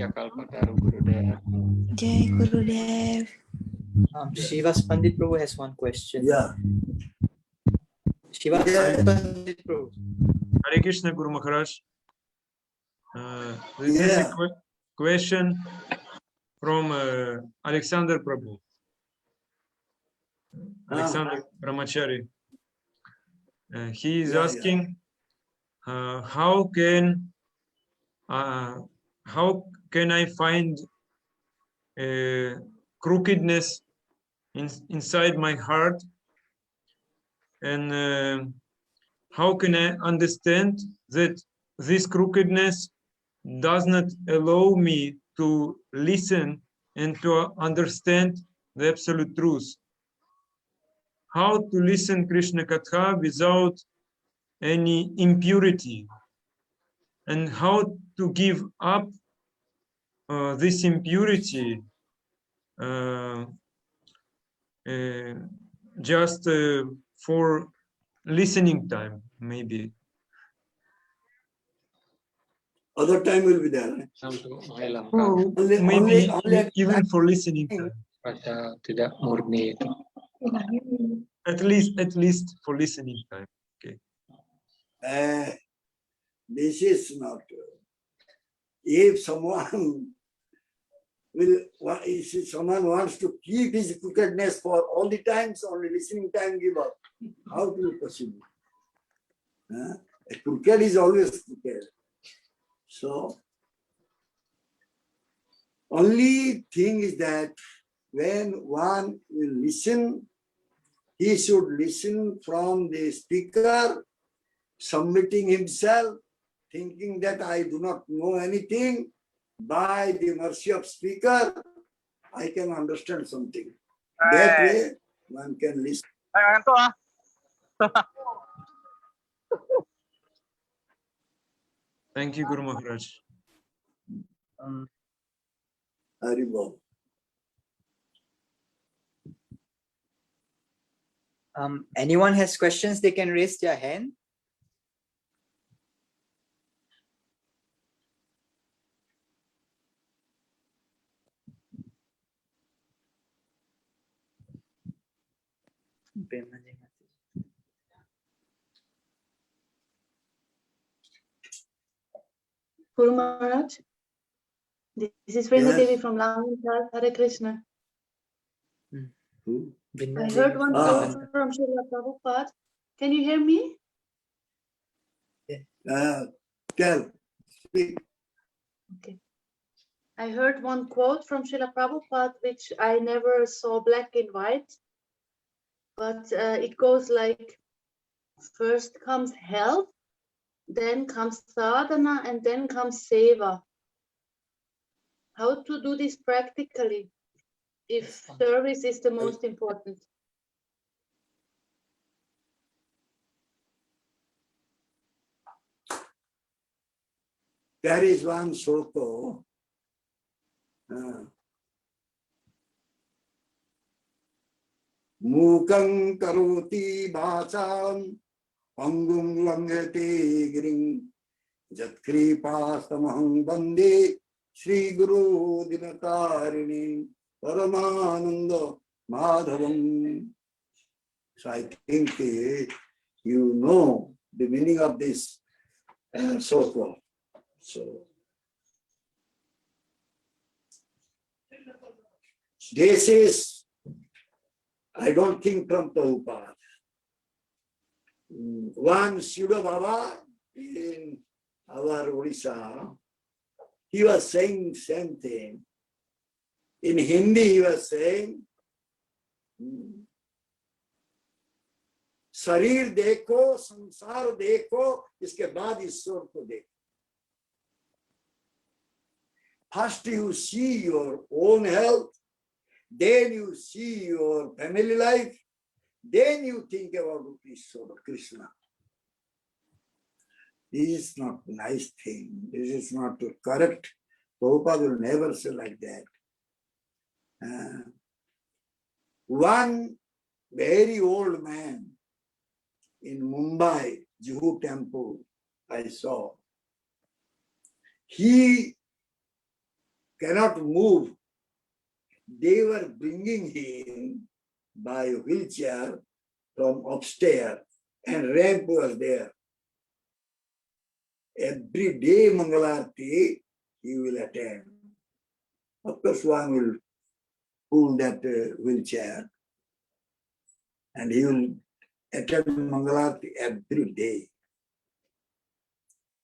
Jakalpataru Gurudev. Jai Gurudev. Shivas Pandit Prabhu has one question. Yeah. Shivas Pandit Prabhu. Hare Krishna Guru Maharaj. This is Yeah. a question from Alexander Prabhu. Alexander Brahmachari. He is asking, how can I find crookedness inside my heart, and how can I understand that this crookedness does not allow me to listen and to understand the absolute truth? How to listen Krishna Katha without any impurity, and how to give up this impurity just for listening time, maybe. Other time will be there. Maybe Only even for listening time. Rasa tidak murni itu. At least for listening time. Okay. This is not. If someone wants to keep his crookedness for all the times, only listening time give up, how to be possible? A crooked is always crooked. So, only thing is that when one will listen, he should listen from the speaker, submitting himself, thinking that I do not know anything. By the mercy of speaker, I can understand something. That way, one can listen. Thank you, Guru Maharaj. Haribol. Anyone has questions, they can raise their hand. Guru Maharaj, this is Vrinda Yes. Devi from Lankan. Hare Krishna. Who? I heard one quote from Srila Prabhupada. Can you hear me? Tell, speak. Okay. I heard one quote from Srila Prabhupada, which I never saw black and white, but it goes like, first comes health, then comes sadhana, and then comes seva. How to do this practically if service is the most important? There is one sloka. Mukang karoti bhasam pangum langate giring jatkripasamaham bande Sri Guru Dinatarini Paramananda Madhavam. So I think you know the meaning of this sloka. So this is, I don't think from Prabhupada. One Shiva Baba in our Odisha, he was saying same thing. In Hindi, he was saying, शरीर देखो, संसार देखो, इसके बाद ईश्वर को देखो. First you see your own health, then you see your family life, then you think about Krishna. This is not a nice thing. This is not correct. Prabhupada will never say like that. One very old man in Mumbai, Juhu temple, I saw. He cannot move. They were bringing him by wheelchair from upstairs, and ramp was there. Every day Mangalarti he will attend. Of course, one will pull that wheelchair, and he will attend Mangalarti every day.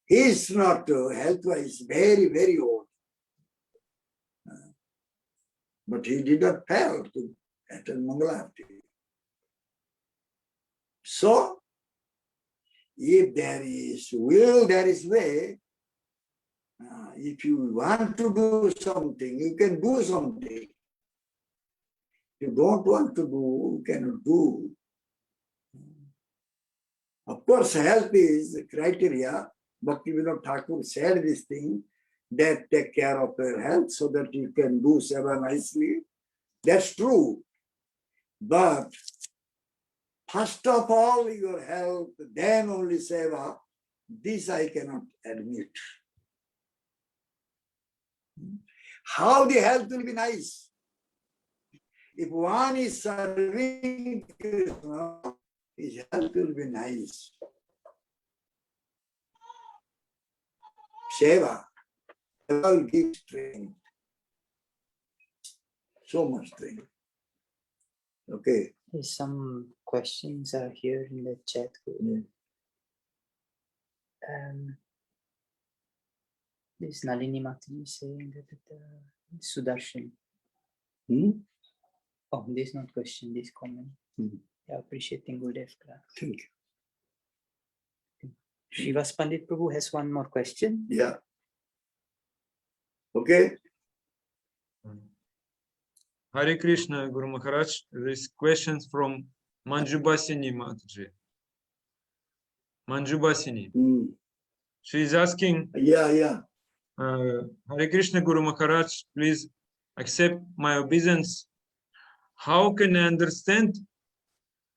He is not health-wise very, very old. But he did not fail to attend Mangalarti. So, if there is will, there is way. If you want to do something, you can do something. If you don't want to do, you cannot do. Of course, health is the criteria, but Bhaktivinoda Thakur said this thing, that take care of your health so that you can do seva nicely. That's true. But first of all, your health, then only seva. This I cannot admit. How the health will be nice? If one is serving Krishna, his health will be nice. Seva will give strength. So much strength. Okay. Some questions are here in the chat. This Nalini Mati is saying that Sudarshan. Oh, this is not question, this comment. Yeah, appreciating Gurudev's class. Thank you. Srivas Pandit Prabhu has one more question. Yeah. Okay. Hare Krishna, Guru Maharaj. There is questions from Manjubasini Mataji. Manjubasini. She is asking. Yeah. Hare Krishna, Guru Maharaj, please accept my obeisance. How can I understand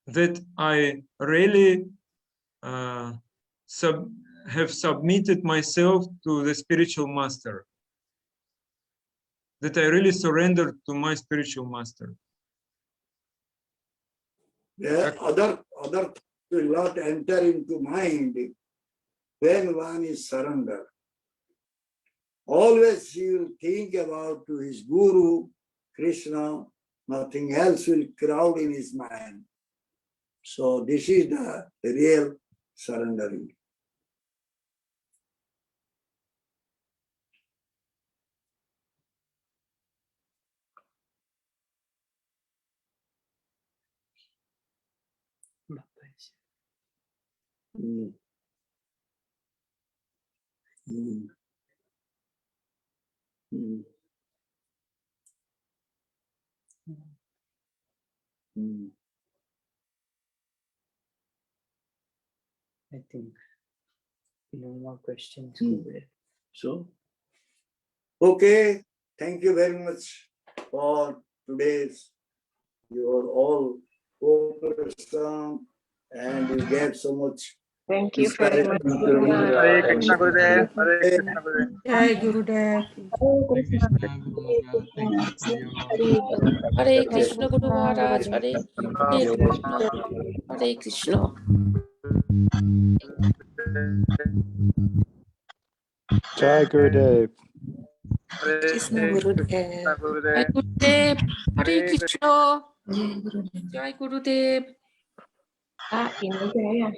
that I really have submitted myself to the spiritual master? That I really surrendered to my spiritual master? Yeah, other will not enter into mind when one is surrendered. always he will think about to his Guru, Krishna, nothing else will crowd in his mind. So this is the real surrendering. Mm. Mm. Mm. Mm. I think no more questions. So, okay, thank you very much for today's. You are all cooperation and you gave so much. Thank you very much. inspiration. Hare Krishna Gurudev. Hare Krishna Gurudev. Jai Gurudev. Hare Krishna, Guru Maharaj. Thank you for your Hare Krishna Guru Maharaj. Hare Krishna. Hare Krishna. Jai Gurudev. Krishna Gurudev. Krishna Jai Gurudev. Gurudev. Hare Hare Krishna. Jai Gurudev. Ah, ini saya.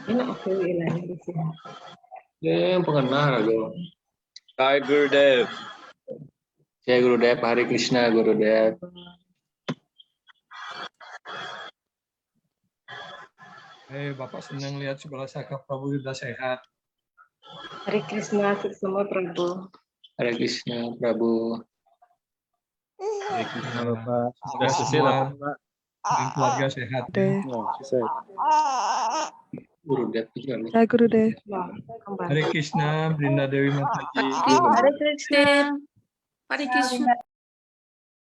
Ini aku ilangnya di sini. Yang pengenal aja. Jai Gurudev. Jai Gurudev, Hare Krishna Gurudev. Bapak senang lihat Srila Saka Prabhu sudah sehat. Hare Krishna semua Prabhu. Hare Krishna Prabhu. Hare Krishna. Bapak. Semoga semua dan keluarga sehat. Gurudev juga. Jai Gurudev. Kembali. Hare Krishna, Brinda Dewi Mataji. Hare Krishna. Hare Krishna.